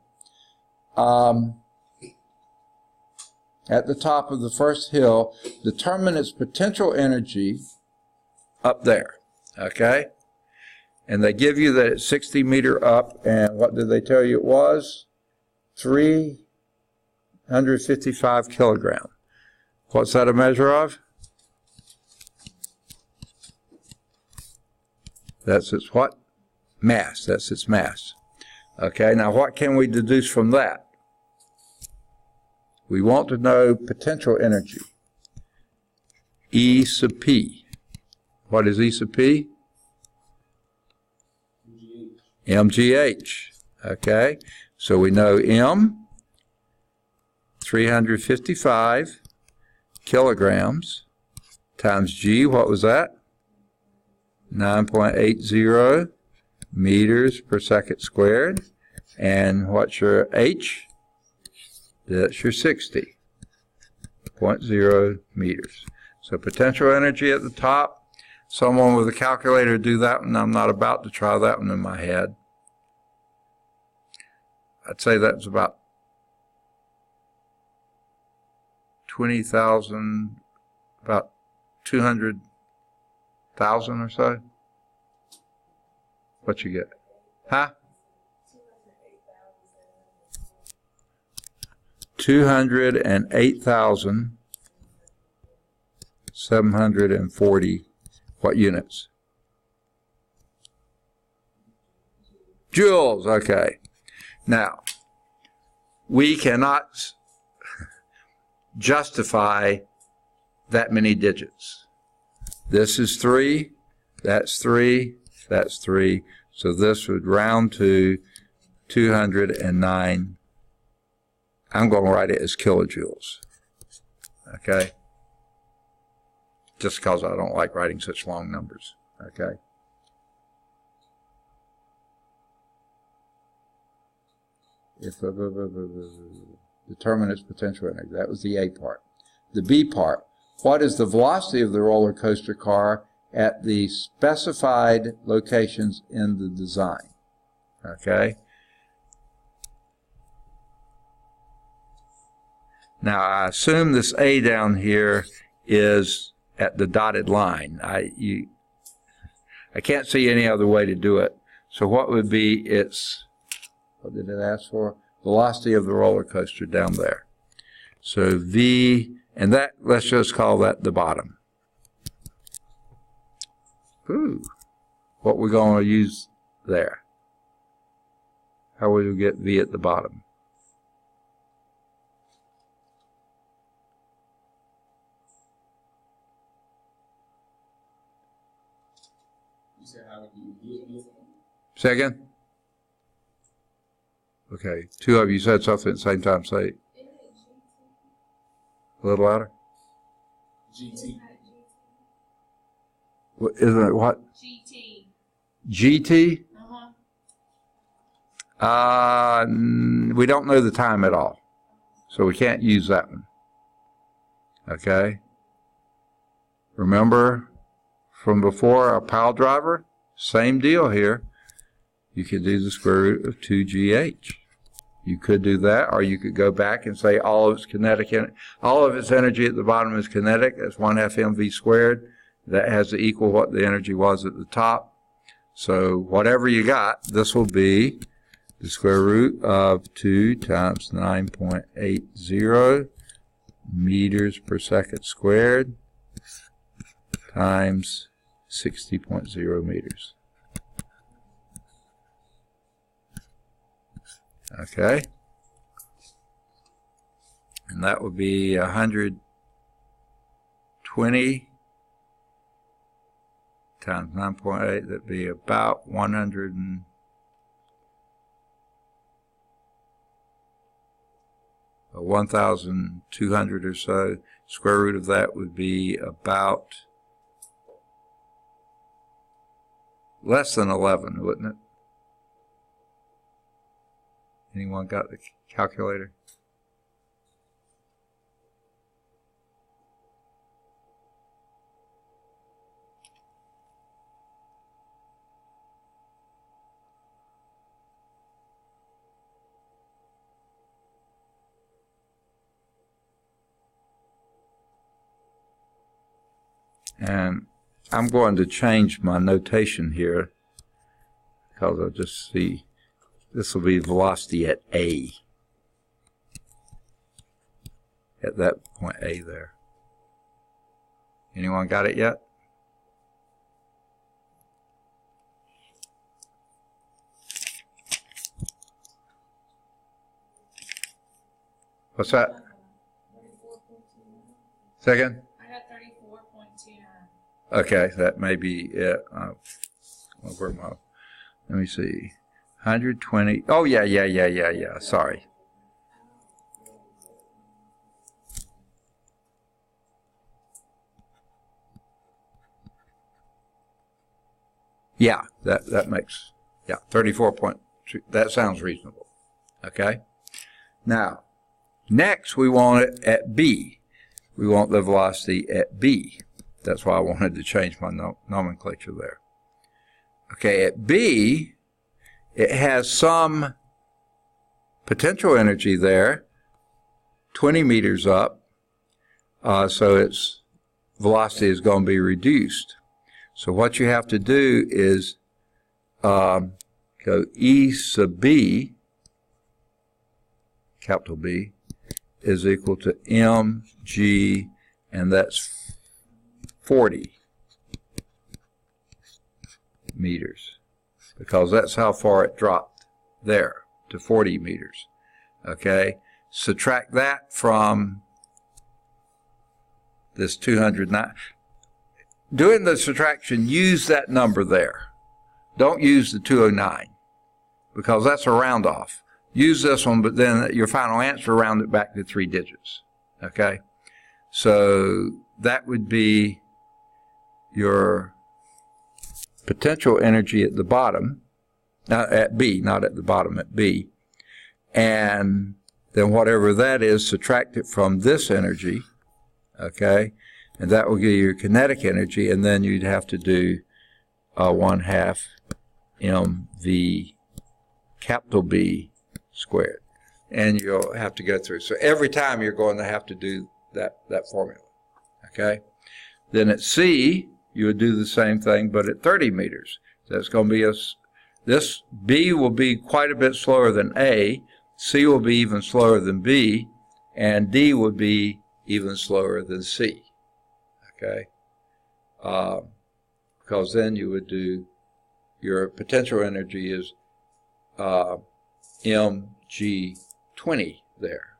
at the top of the first hill, determine its potential energy up there, okay? And they give you that it's 60 meter up, and what did they tell you it was? 355 kilogram. What's that a measure of? That's its what? Mass. That's its mass. Okay, now what can we deduce from that? We want to know potential energy. E sub P. What is E sub P? MGH. Okay, so we know M, 355 kilograms, times G, what was that? 9.80 meters per second squared. And what's your H? That's your 60.0 meters. So potential energy at the top. Someone with a calculator do that one. I'm not about to try that one in my head. I'd say that's about 20,000, about 200,000 or so. What you get? Huh? 208,740 what units? Joules, okay. Now, we cannot justify that many digits. This is 3, that's 3, that's 3. So this would round to 209. I'm going to write it as kilojoules. Okay? Just because I don't like writing such long numbers. Okay? Determine its potential energy. That was the A part. The B part. What is the velocity of the roller coaster car at the specified locations in the design? Okay? Now, I assume this A down here is at the dotted line. I can't see any other way to do it. So what would be its, what did it ask for? Velocity of the roller coaster down there. So V, and that, let's just call that the bottom. Ooh, what we're going to use there. how would we get V at the bottom? You said how would you get it? Say again? Okay, two of you said something at the same time. Say a little louder. GT. Isn't it what? GT. GT? Uh-huh. We don't know the time at all, so we can't use that one. Okay? Remember from before, a pile driver? Same deal here. You could do the square root of 2GH. You could do that, or you could go back and say all of its energy at the bottom is kinetic. That's 1/2 mv squared. That has to equal what the energy was at the top. So whatever you got, this will be the square root of 2 times 9.80 meters per second squared times 60.0 meters. Okay, and that would be 120 times 9.8. That'd be about 1,200 or so. Square root of that would be about less than 11, wouldn't it? Anyone got the calculator? And I'm going to change my notation here because I'll just see. This will be velocity at A. At that point A there. Anyone got it yet? What's that? 34.29. Second? I got 34.29. Okay, that may be it. Where am I? Let me see. 120. Oh, yeah. Sorry. Yeah, that makes, 34.2. That sounds reasonable. Okay. Now, next we want it at B. We want the velocity at B. That's why I wanted to change my nomenclature there. Okay, at B, it has some potential energy there, 20 meters up, so its velocity is going to be reduced. So what you have to do is go E sub B, capital B, is equal to mg, and that's 40 meters. Because that's how far it dropped there, to 40 meters. Okay, subtract that from this 209. Doing the subtraction, use that number there. Don't use the 209, because that's a round off. Use this one, but then your final answer, round it back to 3 digits. Okay, so that would be your potential energy at the bottom, at B, not at the bottom, at B. And then whatever that is, subtract it from this energy, okay? And that will give you your kinetic energy, and then you'd have to do 1/2 mv capital B squared. And you'll have to go through. So every time you're going to have to do that formula, okay? Then at C, you would do the same thing, but at 30 meters. So it's going to be this B will be quite a bit slower than A, C will be even slower than B, and D would be even slower than C. Okay? Because then you would do, your potential energy is mg20 there.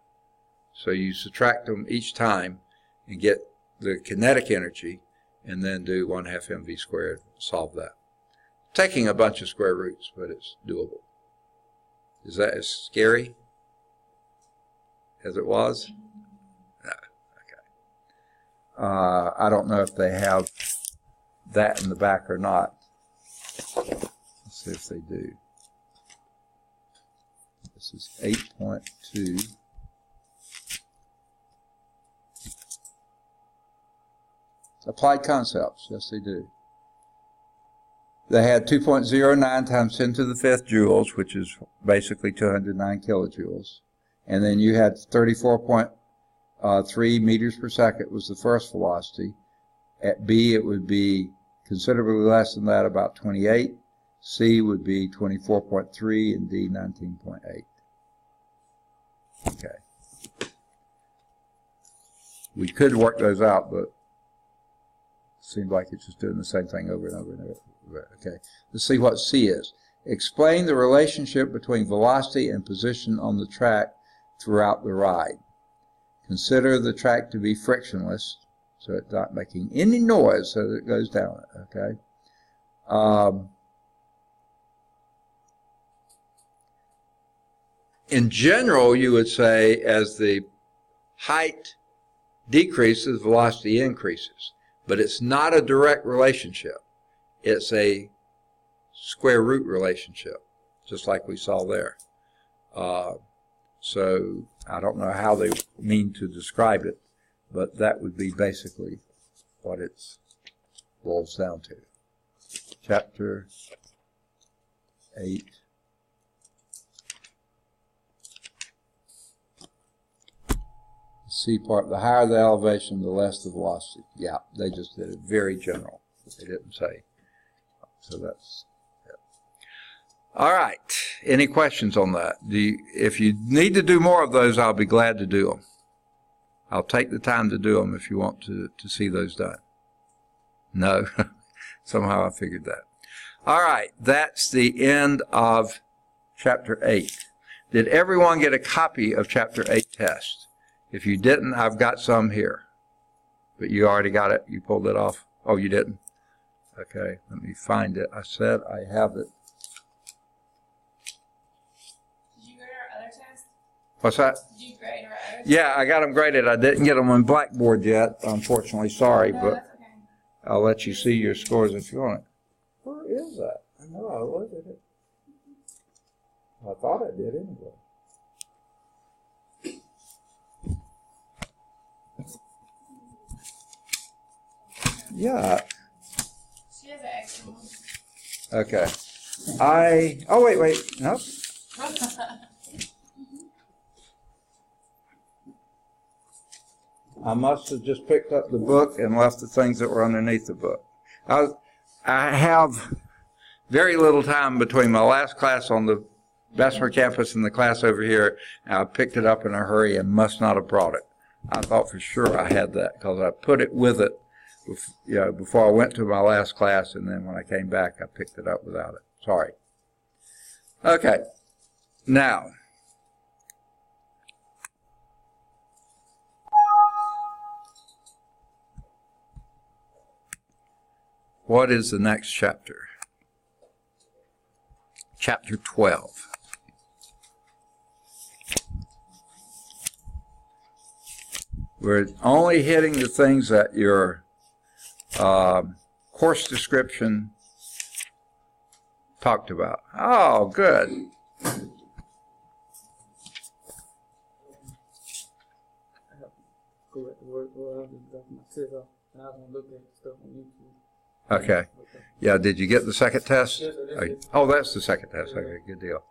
So you subtract them each time and get the kinetic energy, and then do 1/2 mv squared, solve that. Taking a bunch of square roots, but it's doable. Is that as scary as it was? No. Okay. I don't know if they have that in the back or not. Let's see if they do. This is 8.2. Applied concepts, yes they do. They had 2.09 times 10 to the 5th joules, which is basically 209 kilojoules. And then you had 34.3 meters per second was the first velocity. At B, it would be considerably less than that, about 28. C would be 24.3, and D 19.8. Okay. We could work those out, but it seemed like it's just doing the same thing over and over and over. Okay, let's see what C is. Explain the relationship between velocity and position on the track throughout the ride. Consider the track to be frictionless, so it's not making any noise as it goes down it, okay? In general, you would say as the height decreases, velocity increases, but it's not a direct relationship. It's a square root relationship, just like we saw there. So I don't know how they mean to describe it, but that would be basically what it boils down to. Chapter 8. C part, the higher the elevation, the less the velocity. Yeah, they just did it very general. They didn't say. So that's it. All right. Any questions on that? If you need to do more of those, I'll be glad to do them. I'll take the time to do them if you want to see those done. No? Somehow I figured that. All right. That's the end of Chapter 8. Did everyone get a copy of Chapter 8 test? If you didn't, I've got some here. But you already got it? You pulled it off? Oh, you didn't? Okay, let me find it. I said I have it. Did you grade our other test? What's that? Did you grade our other test? Yeah, I got them graded. I didn't get them on Blackboard yet, unfortunately. Sorry, No, but that's okay. I'll let you see your scores if you want it. Where is that? I know I looked at it. I thought I did anyway. Yeah. She has an extra one. Okay. Oh, wait. Nope. I must have just picked up the book and left the things that were underneath the book. I have very little time between my last class on the Bessemer campus and the class over here. And I picked it up in a hurry and must not have brought it. I thought for sure I had that because I put it with it. Before I went to my last class, and then when I came back, I picked it up without it. Sorry. Okay. Now, what is the next chapter? Chapter 12. We're only hitting the things that your course description talked about. Oh, good. Okay. Yeah, did you get the second test? Oh, that's the second test. Okay, good deal.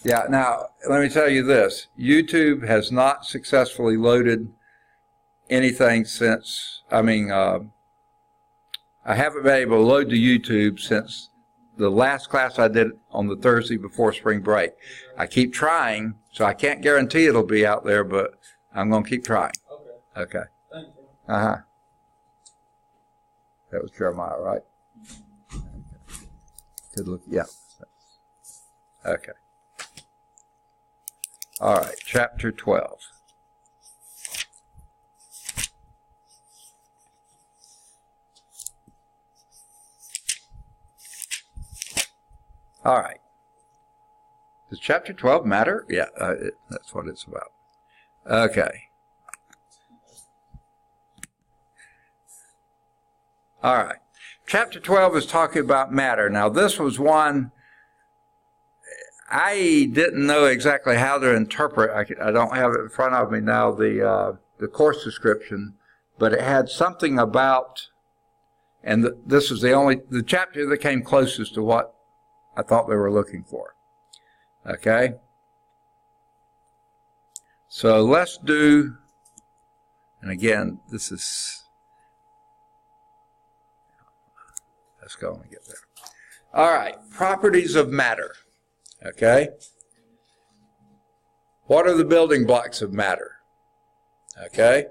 Yeah, now, let me tell you this. YouTube has not successfully loaded anything since, I haven't been able to load to YouTube since the last class I did on the Thursday before spring break. I keep trying, so I can't guarantee it'll be out there, but I'm going to keep trying. Okay. Okay. Thank you. Uh-huh. That was Jeremiah, right? Good look. Yeah. Okay. All right, chapter 12. All right. Does chapter 12 matter? Yeah, that's what it's about. Okay. All right. Chapter 12 is talking about matter. Now, this was one I didn't know exactly how to interpret. I don't have it in front of me now, the course description, but it had something about, and this is the chapter that came closest to what I thought they were looking for. Okay? So let's do, and again, let's go and get there. All right, properties of matter. Okay? What are the building blocks of matter? Okay?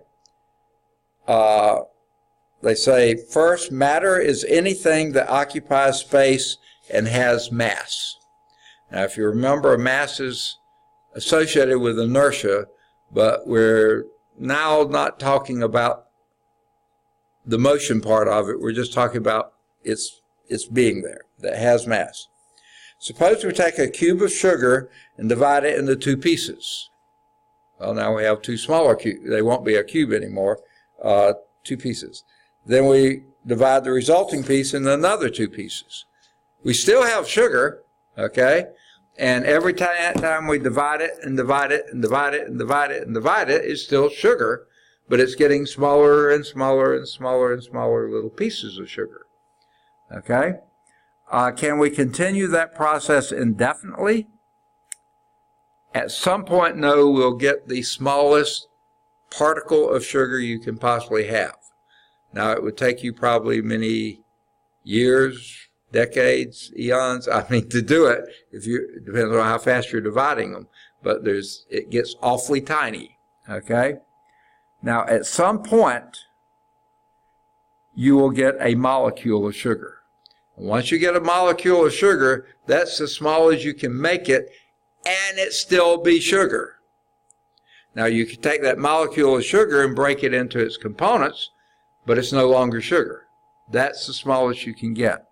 They say, first, matter is anything that occupies space and has mass. Now, if you remember, mass is associated with inertia, but we're now not talking about the motion part of it. We're just talking about its being there, that has mass. Suppose we take a cube of sugar and divide it into two pieces. Well, now we have two smaller cubes. They won't be a cube anymore, two pieces. Then we divide the resulting piece into another two pieces. We still have sugar, okay? And every time we divide it and divide it and divide it and divide it and divide it, it's still sugar, but it's getting smaller and smaller and smaller and smaller little pieces of sugar, okay? Can we continue that process indefinitely? At some point, no, we'll get the smallest particle of sugar you can possibly have. Now, it would take you probably many years, decades, eons, to do it. It depends on how fast you're dividing them. But it gets awfully tiny, okay? Now, at some point, you will get a molecule of sugar. Once you get a molecule of sugar, that's as small as you can make it, and it still be sugar. Now, you can take that molecule of sugar and break it into its components, but it's no longer sugar. That's the smallest you can get.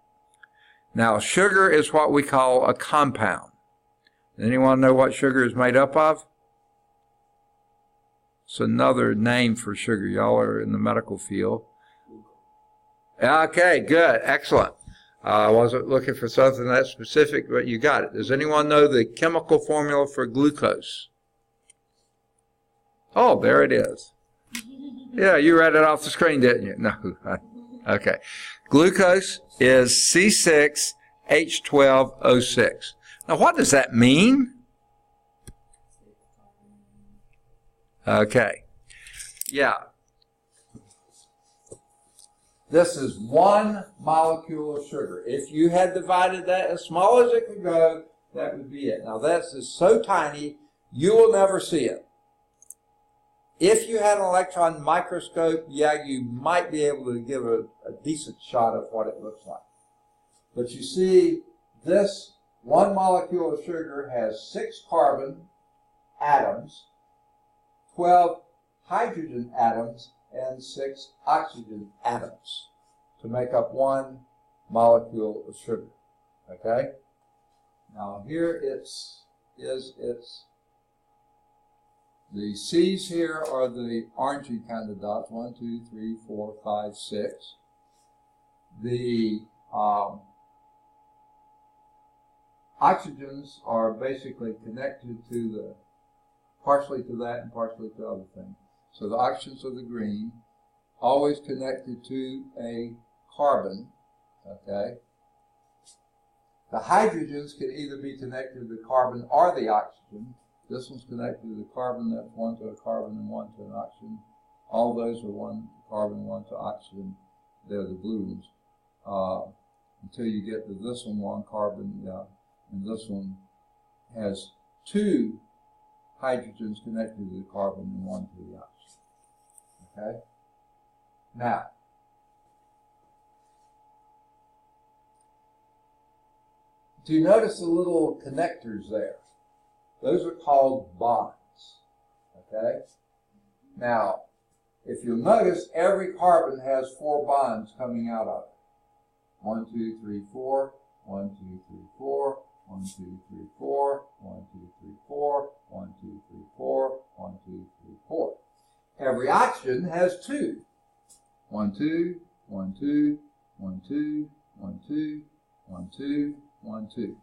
Now, sugar is what we call a compound. Anyone know what sugar is made up of? It's another name for sugar. Y'all are in the medical field. Okay, good, excellent. I wasn't looking for something that specific, but you got it. Does anyone know the chemical formula for glucose? Oh, there it is. Yeah, you read it off the screen, didn't you? No. Okay. Glucose is C6H12O6. Now, what does that mean? Okay. Yeah. This is one molecule of sugar. If you had divided that as small as it could go, that would be it. Now, this is so tiny, you will never see it. If you had an electron microscope, yeah, you might be able to give a decent shot of what it looks like. But you see, this one molecule of sugar has 6 carbon atoms, 12 hydrogen atoms, and 6 oxygen atoms to make up one molecule of sugar. Okay? Now here the C's here are the orangey kind of dots, 1, 2, 3, 4, 5, 6. The oxygens are basically connected to partially to that and partially to other things. So the oxygens are the green, always connected to a carbon, okay? The hydrogens can either be connected to the carbon or the oxygen. This one's connected to the carbon, that's one to a carbon and one to an oxygen. All those are one to carbon, one to oxygen. They're the blue ones. Until you get to this one carbon, and this one has 2 hydrogens connected to the carbon and one to the oxygen. Okay? Now, do you notice the little connectors there? Those are called bonds. Okay? Now, if you'll notice, every carbon has 4 bonds coming out of it. 1, 2, 3, 4. 1, 2, 3, 4. 1, 2, 3, 4. 1, 2, 3, 4. 1, 2, 3, 4. 1, 2, 3, 4. Every oxygen has 2. 1, 2, 1, 2, 1, 2, 1, 2, 1, 2, 1, 2.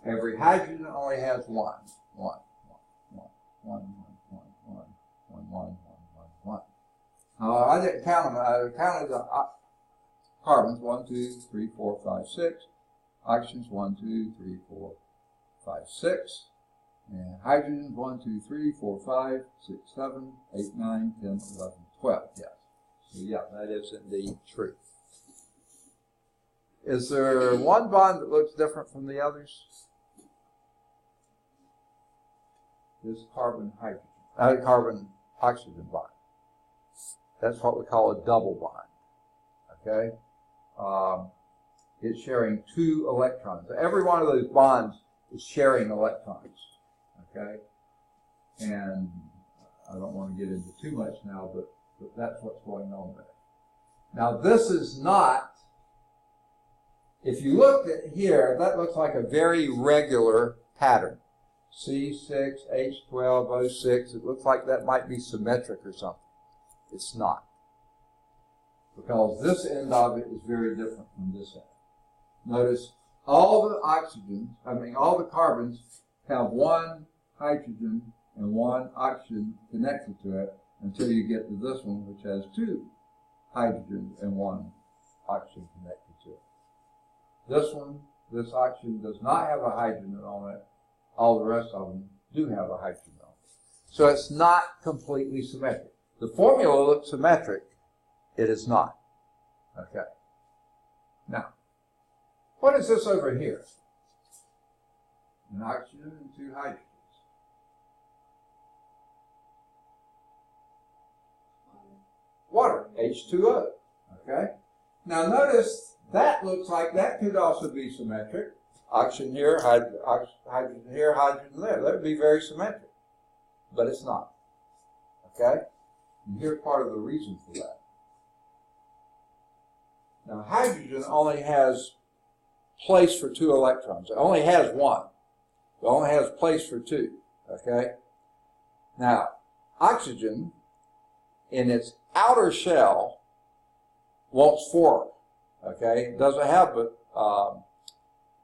Every hydrogen only has 1. 1, 1, 1, 1, 1, 1, 1, 1, 1, 1. I didn't count them. I counted the carbons. 1, 2, 3, 4, 5, 6. Oxygens 1, 2, 3, 4, 5, 6. And hydrogens 1, 2, 3, 4, 5, 6, 7, 8, 9, 10, 11, 12. Yes. So yeah, that is indeed true. Is there one bond that looks different from the others? This carbon-oxygen bond. That's what we call a double bond. Okay? It's sharing 2 electrons. Every one of those bonds is sharing electrons. Okay? And I don't want to get into too much now, but that's what's going on there. Now, this is not, if you look at here, that looks like a very regular pattern. C6, H12, O6, it looks like that might be symmetric or something. It's not. Because this end of it is very different from this end. Notice all the all the carbons have 1 hydrogen and 1 oxygen connected to it until you get to this one, which has 2 hydrogens and 1 oxygen connected to it. This one, this oxygen does not have a hydrogen on it. All the rest of them do have a hydrogen on it. So it's not completely symmetric. The formula looks symmetric. It is not. Okay. Now, what is this over here? An oxygen and 2 hydrogens. Water, H2O. Okay? Now notice that looks like that could also be symmetric. Oxygen here, hydrogen here, hydrogen there. That would be very symmetric. But it's not. Okay? And here's part of the reason for that. Now hydrogen only has place for 2 electrons. It only has 1. It only has place for 2. Okay? Now, oxygen in its outer shell wants 4. Okay? It doesn't have but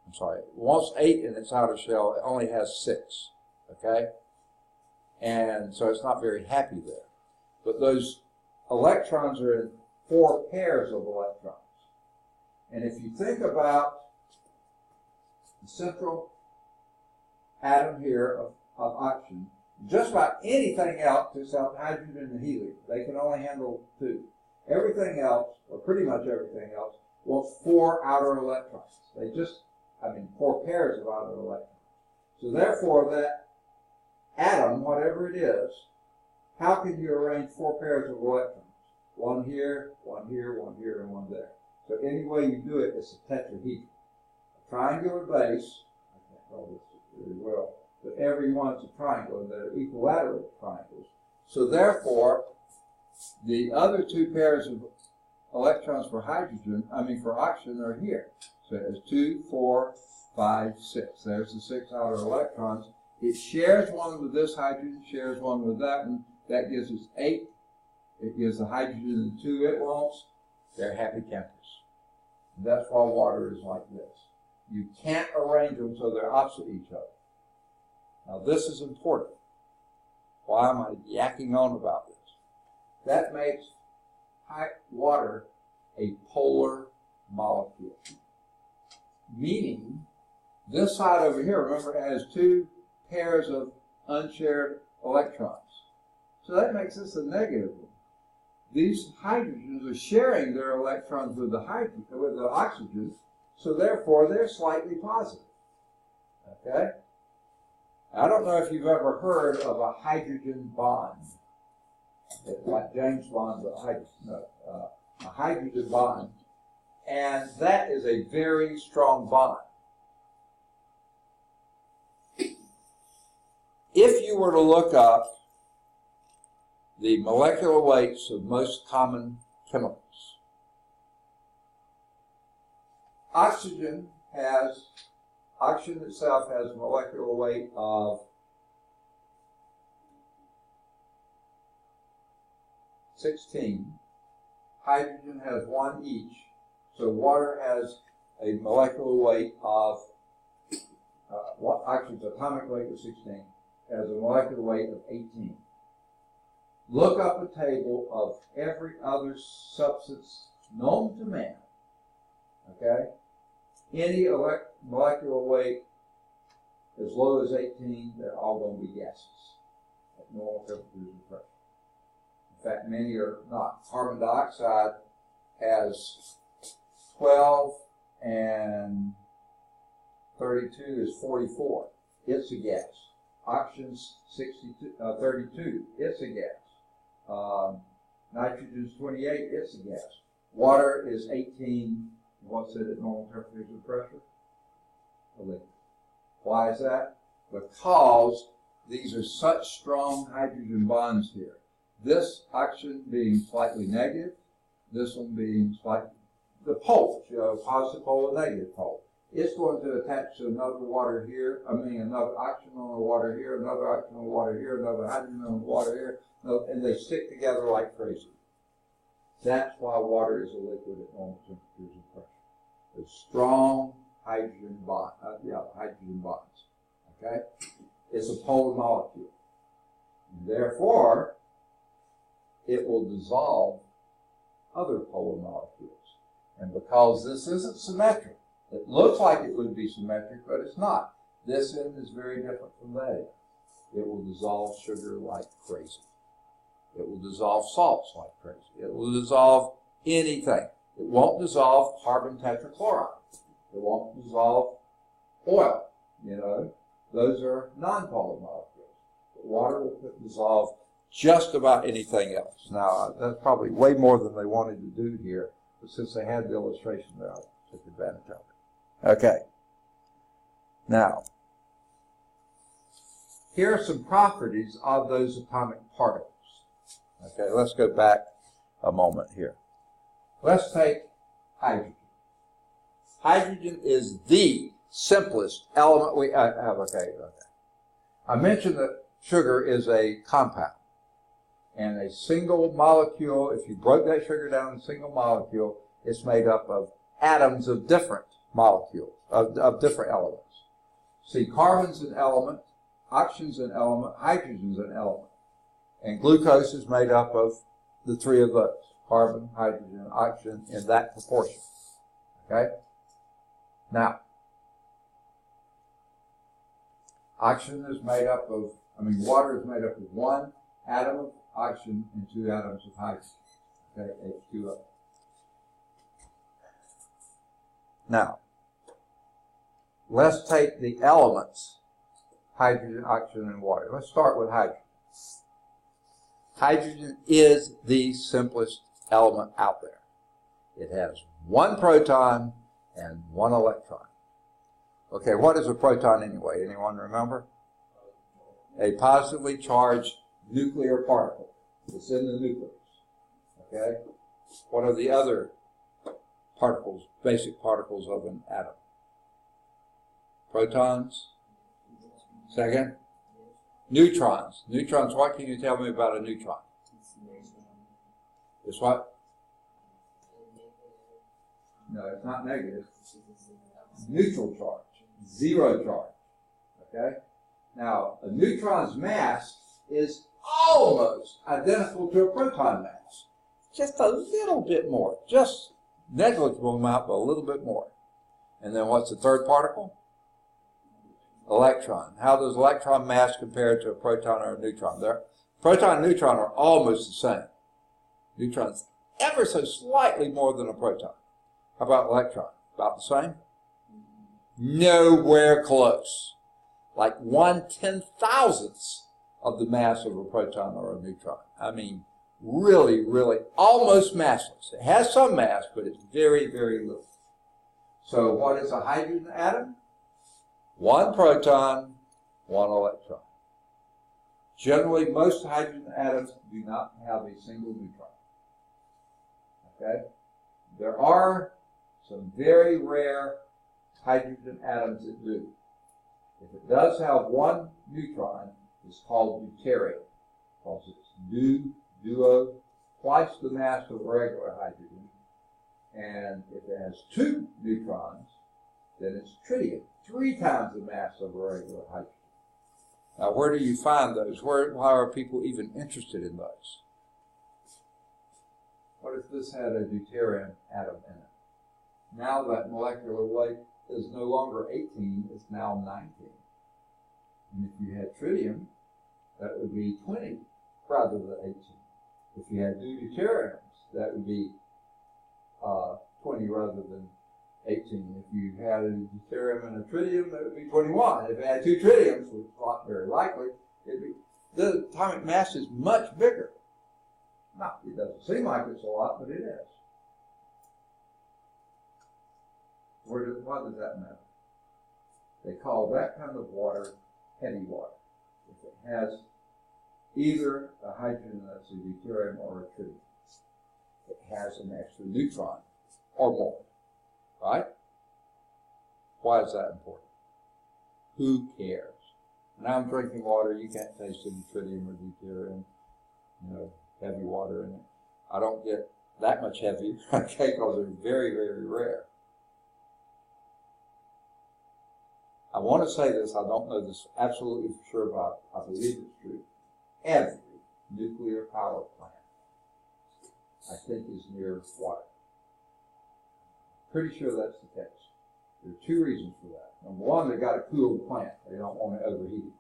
it wants 8 in its outer shell. It only has 6. Okay? And so it's not very happy there. But those electrons are in 4 pairs of electrons. And if you think about the central atom here of oxygen, just about anything else except hydrogen and helium, they can only handle 2. Everything else, or pretty much everything else, wants 4 outer electrons. 4 pairs of outer electrons. So therefore, that atom, whatever it is, how can you arrange 4 pairs of electrons? 1 here, 1 here, 1 here, and 1 there. So any way you do it, it's a tetrahedron. A triangular base, I can't draw this very well, but every one's a triangle, and they're equilateral triangles. So therefore, the other 2 pairs of electrons for oxygen are here. So it has 2, 4, 5, 6. There's the 6 outer electrons. It shares 1 with this hydrogen, shares 1 with that one. That gives us 8. It gives the hydrogen the 2 it wants. They're happy campers. And that's why water is like this. You can't arrange them so they're opposite each other. Now this is important. Why am I yakking on about this? That makes water a polar molecule. Meaning, this side over here, remember, it has 2 pairs of unshared electrons. So that makes this a negative one. These hydrogens are sharing their electrons with the oxygen, so therefore they're slightly positive. Okay? I don't know if you've ever heard of a hydrogen bond. It's like James Bond, but a hydrogen bond. And that is a very strong bond. if you were to look up the molecular weights of most common chemicals, oxygen itself has a molecular weight of 16. Hydrogen has 1 each. So water has a molecular weight of, oxygen's atomic weight was 16, has a molecular weight of 18. Look up a table of every other substance known to man, okay? Any molecular weight as low as 18, they're all going to be gases at normal temperatures and pressure. In fact, many are not. Carbon dioxide has 12 and 32 is 44. It's a gas. Oxygen's 32. It's a gas. Nitrogen's 28. It's a gas. Water is 18. What's it at normal temperatures and pressure? A liquid. Why is that? Because these are such strong hydrogen bonds here. This oxygen being slightly negative, this one being slightly, the poles, positive pole and negative pole. It's going to attach to another water here, another oxygen on the water here, another oxygen on the water here, another hydrogen on the water here, and they stick together like crazy. That's why water is a liquid at normal temperatures and pressure. There's strong hydrogen bonds, okay? It's a polar molecule. And therefore, it will dissolve other polar molecules. And because this isn't symmetric, it looks like it would be symmetric, but it's not. This end is very different from that end. It will dissolve sugar like crazy. It will dissolve salts like crazy. It will dissolve anything. It won't dissolve carbon tetrachloride. It won't dissolve oil. Those are non-polar molecules. But water will dissolve just about anything else. Now, that's probably way more than they wanted to do here, but since they had the illustration there, I took advantage of it. Okay. Now, here are some properties of those atomic particles. Okay, let's go back a moment here. Let's take hydrogen. Hydrogen is the simplest element we have. Okay. I mentioned that sugar is a compound. And a single molecule, if you broke that sugar down in a single molecule, it's made up of atoms of different molecules, of different elements. See, carbon's an element, oxygen's an element, hydrogen's an element. And glucose is made up of the three of those, carbon, hydrogen, and oxygen in that proportion. Okay? Now, oxygen is made up of, water is made up of one atom of oxygen and 2 atoms of hydrogen. Okay, H2O. Now, let's take the elements, hydrogen, oxygen, and water. Let's start with hydrogen. Hydrogen is the simplest element out there. It has 1 proton and 1 electron. Okay, what is a proton anyway? Anyone remember? A positively charged nuclear particle. It's in the nucleus. Okay? What are the other particles, basic particles of an atom? Protons. Second? Neutrons. Neutrons, what can you tell me about a neutron? It's what? No, it's not negative. Neutral charge. 0 charge. Okay? Now, a neutron's mass is almost identical to a proton mass. Just a little bit more. Just negligible amount, but a little bit more. And then what's the third particle? Electron. How does electron mass compare to a proton or a neutron? Proton and neutron are almost the same. Neutron's ever so slightly more than a proton. How about electron? About the same? Nowhere close. Like 1/10,000th of the mass of a proton or a neutron. Really, really almost massless. It has some mass, but it's very, very little. So what is a hydrogen atom? 1 proton, 1 electron. Generally, most hydrogen atoms do not have a single neutron. Okay? There are some very rare hydrogen atoms that do. If it does have one neutron, it's called deuterium, because it's duo, twice the mass of regular hydrogen. And if it has two neutrons, then it's tritium, 3 times the mass of a regular hydrogen. Now, where do you find those? Why are people even interested in those? What if this had a deuterium atom in it? Now that molecular weight is no longer 18, it's now 19. And if you had tritium, that would be 20 rather than 18. If you had 2 deuteriums, that would be 20 rather than 18. If you had a deuterium and a tritium, that would be 21. If it had 2 tritiums, which is not very likely, the atomic mass is much bigger. Now, it doesn't seem like it's a lot, but it is. Why does that matter? They call that kind of water heavy water. If it has either a hydrogen that's a deuterium or a tritium, it has an extra neutron or more, right? Why is that important? Who cares? Now I'm drinking water, you can't taste any tritium or deuterium, heavy water in it. I don't get that much heavy, okay, because they're very, very rare. I want to say this, I don't know this absolutely for sure, but I believe it's true. Every nuclear power plant, I think, is near water. Pretty sure that's the case. There are 2 reasons for that. Number one, they've got to cool the plant. They don't want to overheat it.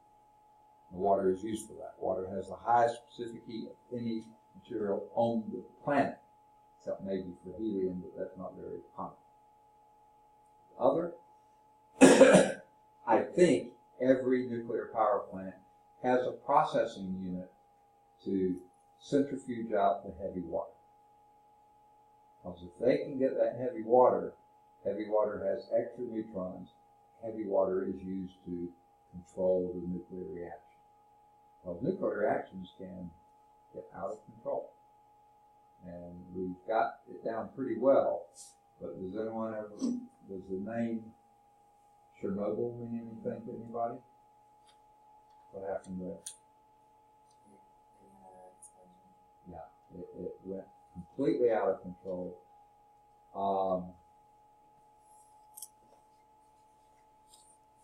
The water is used for that. Water has the highest specific heat of any material on the planet, except maybe for helium, but that's not very common. Other, I think every nuclear power plant has a processing unit to centrifuge out the heavy water. Because if they can get that heavy water has extra neutrons. Heavy water is used to control the nuclear reaction. Well, nuclear reactions can get out of control. And we've got it down pretty well, but does the name Chernobyl mean anything to anybody? What happened there? Yeah, it went completely out of control.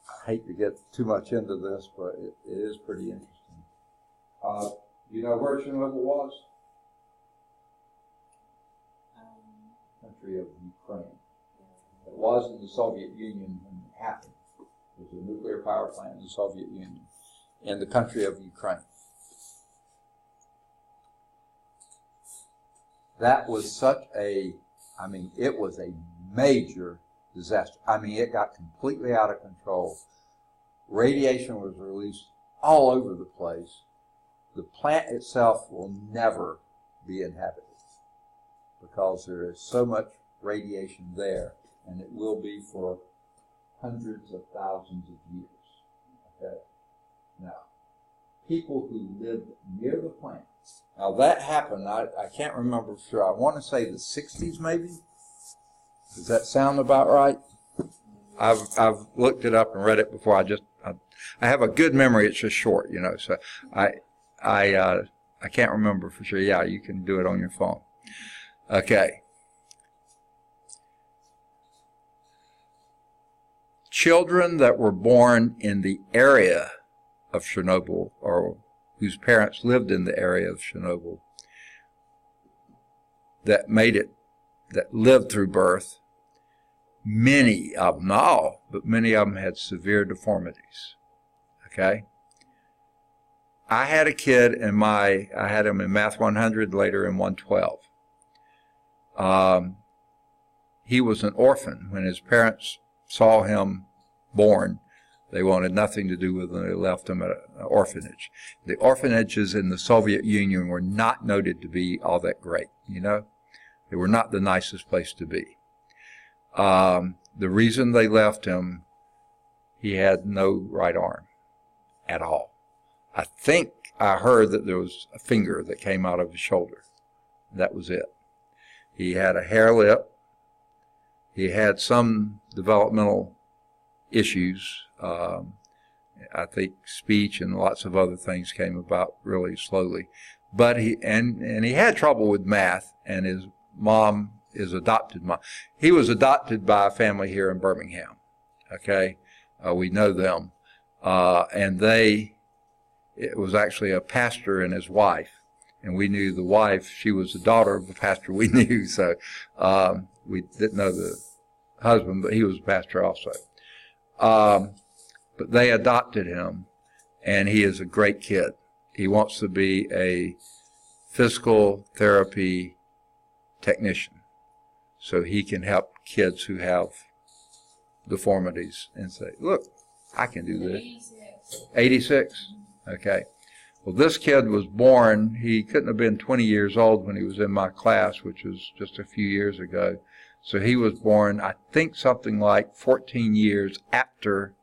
I hate to get too much into this, but it is pretty interesting. You know where Chernobyl was? Country of Ukraine. It was in the Soviet Union when it happened. There was a nuclear power plant in the Soviet Union in the country of Ukraine. That was it was a major disaster. It got completely out of control. Radiation was released all over the place. The plant itself will never be inhabited because there is so much radiation there, and it will be for hundreds of thousands of years. Okay? Now, people who lived near the plant. Now that happened, I can't remember for sure. I want to say the 60s maybe. Does that sound about right? I've looked it up and read it before. I have a good memory. It's just short, so I can't remember for sure. Yeah, you can do it on your phone. Okay. Children that were born in the area of Chernobyl, or whose parents lived in the area of Chernobyl, that lived through birth, many of them, not all, but many of them had severe deformities. Okay? I had a kid I had him in Math 100, later in 112. He was an orphan. When his parents saw him born, they wanted nothing to do with him. They left him at an orphanage. The orphanages in the Soviet Union were not noted to be all that great, They were not the nicest place to be. The reason they left him, he had no right arm at all. I think I heard that there was a finger that came out of his shoulder. That was it. He had a hair lip. He had some developmental issues. I think speech and lots of other things came about really slowly. But he had trouble with math, and his mom is adopted mom. He was adopted by a family here in Birmingham. Okay, we know them, and it was actually a pastor and his wife, and we knew the wife. She was the daughter of the pastor we knew, so we didn't know the husband, but he was a pastor also. But they adopted him, and he is a great kid. He wants to be a physical therapy technician, so he can help kids who have deformities and say, look, I can do this. 86. Okay. Well, this kid was born, he couldn't have been 20 years old when he was in my class, which was just a few years ago. So he was born, I think, something like 14 years after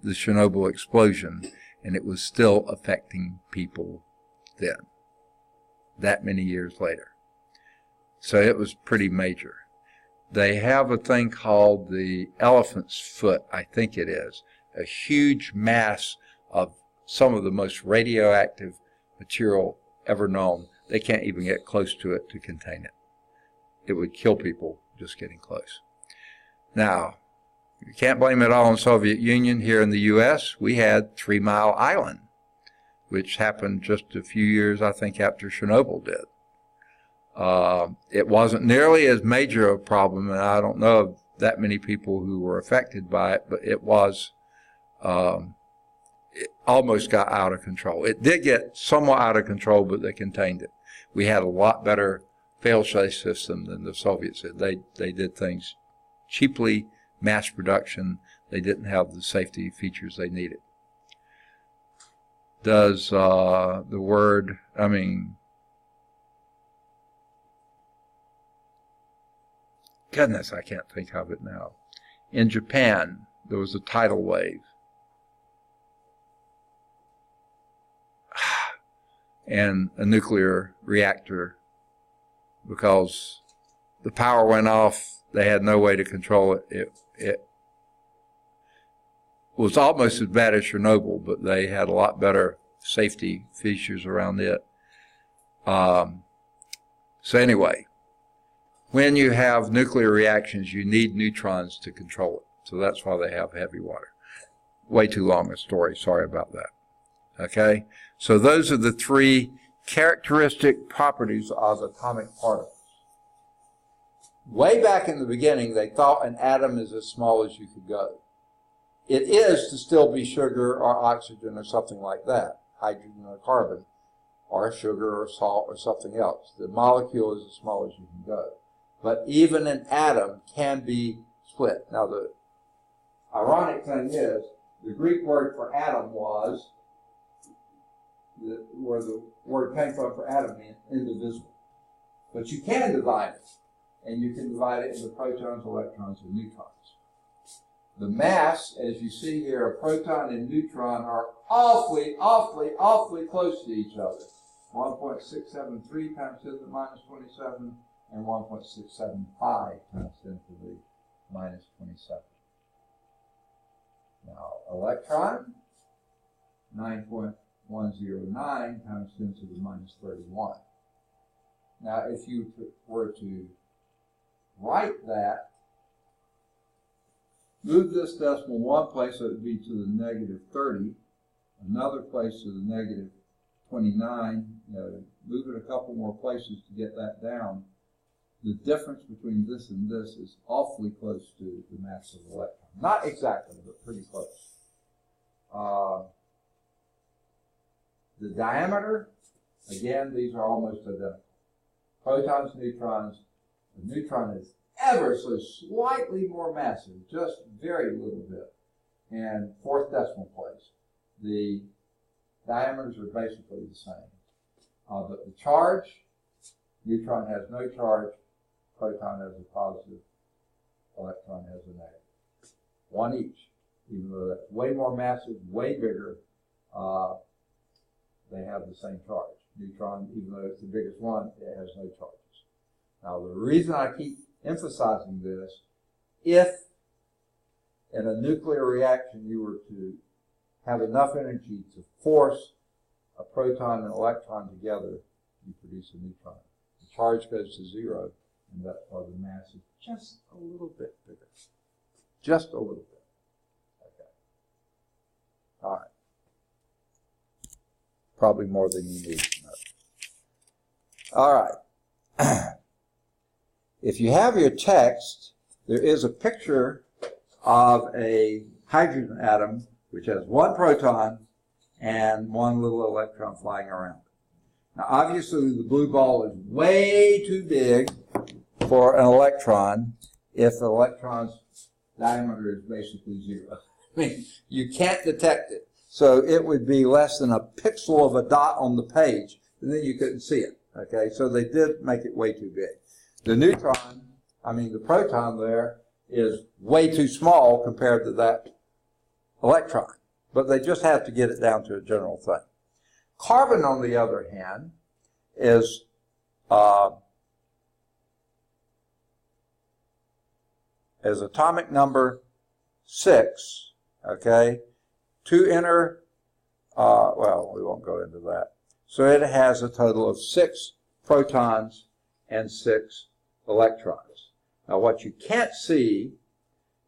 the Chernobyl explosion, and it was still affecting people then, that many years later. So it was pretty major. They have a thing called the elephant's foot, I think it is, a huge mass of some of the most radioactive material ever known. They can't even get close to it to contain it. It would kill people just getting close. Now, you can't blame it all on the Soviet Union. Here in the U.S., we had 3 Mile Island, which happened just a few years, I think, after Chernobyl did. It wasn't nearly as major a problem, and I don't know of that many people who were affected by it, but it was, it almost got out of control. It did get somewhat out of control, but they contained it. We had a lot better fail-safe system than the Soviets did. They did things cheaply, mass production. They didn't have the safety features they needed. Does the word, goodness, I can't think of it now. In Japan, there was a tidal wave. And a nuclear reactor, because the power went off, they had no way to control it. It was almost as bad as Chernobyl, but they had a lot better safety features around it. So anyway, when you have nuclear reactions, you need neutrons to control it. So that's why they have heavy water. Way too long a story. Sorry about that. Okay? So those are the 3 characteristic properties of atomic particles. Way back in the beginning, they thought an atom is as small as you could go. It is to still be sugar or oxygen or something like that, hydrogen or carbon, or sugar or salt or something else. The molecule is as small as you can go. But even an atom can be split. Now, the ironic thing is, the Greek word for atom was, where the word came from for atom meant indivisible. But you can divide it, and you can divide it into protons, electrons, and neutrons. The mass, as you see here, a proton and neutron are awfully close to each other. 1.673 times 10 to the minus 27 and 1.675 times 10 to the minus 27. Now, electron, 9.109 times 10 to the minus 31. Now, if you were to write that, move this decimal one place, so it would be to the negative 30, another place to the negative 29, move it a couple more places to get that down. The difference between this and this is awfully close to the mass of the electron. Not exactly, but pretty close. The diameter, again, these are almost identical. Protons, neutrons. The neutron is ever so slightly more massive, just very little bit. And 4th decimal place. The diameters are basically the same. But the charge, neutron has no charge, proton has a positive, electron has a negative. One each, even though that's way more massive, way bigger. they have the same charge. Neutron, even though it's the biggest one, it has no charges. Now, the reason I keep emphasizing this, if in a nuclear reaction you were to have enough energy to force a proton and electron together, you produce a neutron. The charge goes to zero, and that's why the mass is just a little bit bigger. Just a little bit. Okay. All right. Probably more than you need to know. All right. If you have your text, there is a picture of a hydrogen atom which has one proton and one little electron flying around. Now, obviously, the blue ball is way too big for an electron if the electron's diameter is basically zero. I mean, you can't detect it. So it would be less than a pixel of a dot on the page, and then you couldn't see it. Okay, so they did make it way too big. The proton there is way too small compared to that electron. But they just have to get it down to a general thing. Carbon, on the other hand, is atomic number 6, okay? 2 inner, well, we won't go into that. So it has a total of 6 protons and 6 electrons. Now, what you can't see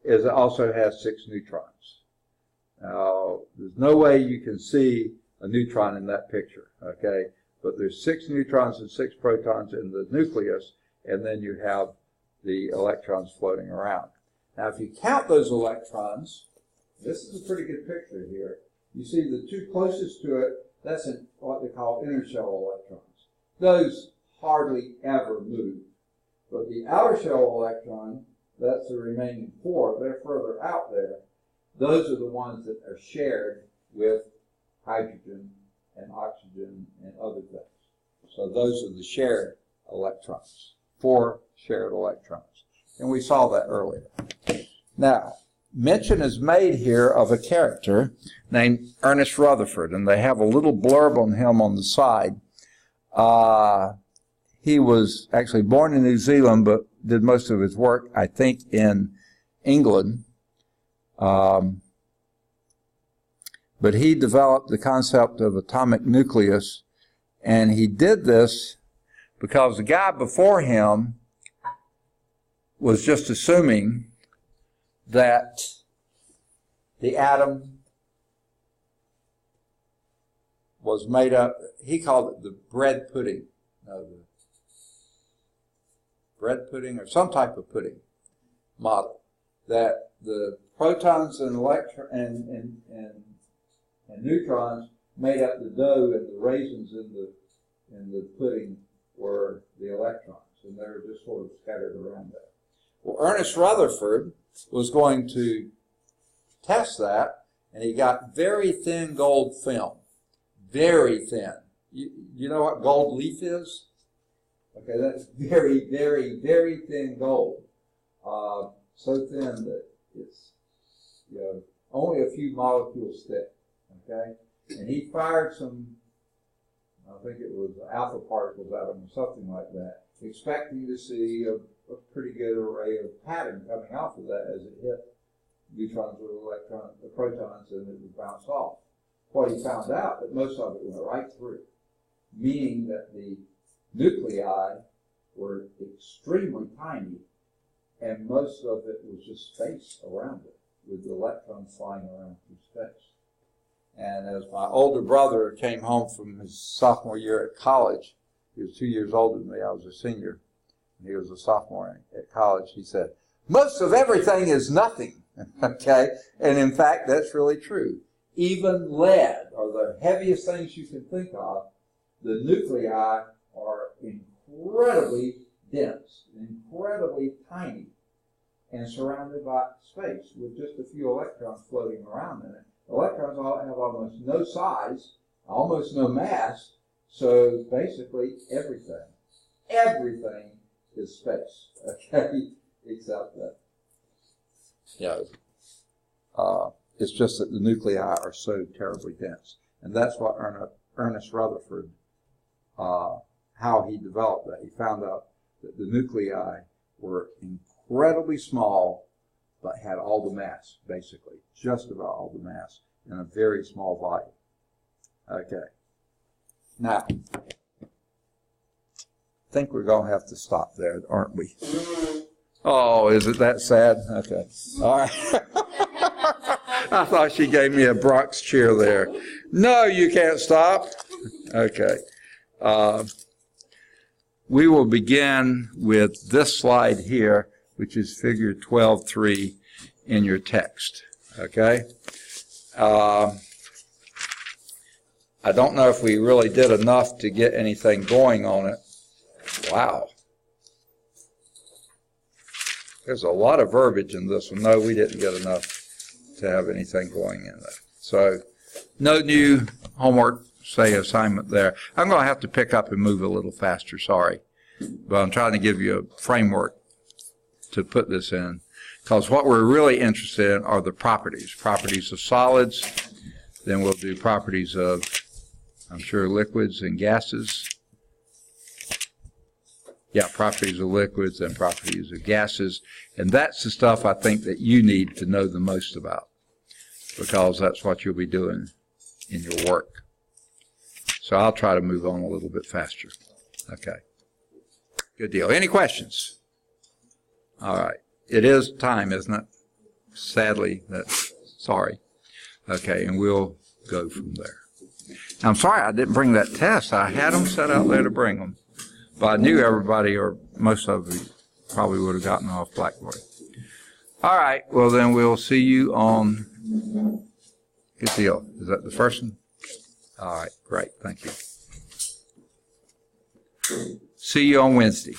is it also has 6 neutrons. Now, there's no way you can see a neutron in that picture, okay? But there's 6 neutrons and 6 protons in the nucleus, and then you have the electrons floating around. Now, if you count those electrons, this is a pretty good picture here. You see the 2 closest to it, that's what they call inner shell electrons. Those hardly ever move. But the outer shell electron, that's the remaining 4, they're further out there. Those are the ones that are shared with hydrogen and oxygen and other things. So those are the shared electrons, 4 shared electrons. And we saw that earlier. Now, mention is made here of a character named Ernest Rutherford, and they have a little blurb on him on the side. He was actually born in New Zealand, but did most of his work, I think, in England. But he developed the concept of atomic nucleus, and he did this because the guy before him was just assuming that the atom was made up, he called it the bread pudding. No, the bread pudding or some type of pudding model, that the protons and and neutrons made up the dough, and the raisins in the pudding were the electrons, and they were just sort of scattered around there. Well, Ernest Rutherford was going to test that, and he got very thin gold film, very thin. You know what gold leaf is? Okay, that's very, very, very thin gold. So thin that it's only a few molecules thick. Okay, and he fired some, I think it was alpha particles at them or something like that, expecting to see a pretty good array of pattern coming off of that as it hit neutrons or protons, and it would bounce off. What he found out, that most of it went right through, meaning that the nuclei were extremely tiny, and most of it was just space around it, with the electrons flying around through space. And as my older brother came home from his sophomore year at college, he was 2 years older than me, I was a senior, and he was a sophomore at college, he said, most of everything is nothing, okay? And in fact, that's really true. Even lead, or the heaviest things you can think of, the nuclei are incredibly dense, incredibly tiny, and surrounded by space with just a few electrons floating around in it. Electrons have almost no size, almost no mass, so basically everything is space, okay, except that, it's just that the nuclei are so terribly dense. And that's what Ernest Rutherford, how he developed that. He found out that the nuclei were incredibly small, but had all the mass, basically, just about all the mass, in a very small volume. Okay. Now, I think we're going to have to stop there, aren't we? Oh, is it that sad? Okay. All right. I thought she gave me a Bronx cheer there. No, you can't stop. Okay. We will begin with this slide here, which is figure 12.3 in your text. Okay? I don't know if we really did enough to get anything going on it. Wow. There's a lot of verbiage in this one. No, we didn't get enough to have anything going in there. So, no new homework, say, assignment there. I'm going to have to pick up and move a little faster, sorry. But I'm trying to give you a framework to put this in. Because what we're really interested in are the properties. Properties of solids. Then we'll do properties of, I'm sure, liquids and gases. Yeah, properties of liquids and properties of gases. And that's the stuff I think that you need to know the most about, because that's what you'll be doing in your work. So I'll try to move on a little bit faster. Okay. Good deal. Any questions? All right. It is time, isn't it? Sadly, sorry. Okay, and we'll go from there. Now, I'm sorry I didn't bring that test. I had them set out there to bring them. But I knew everybody, or most of you, probably would have gotten off Blackboard. All right. Well, then we'll see you on, good deal. Is that the first one? All right. Great. Thank you. See you on Wednesday.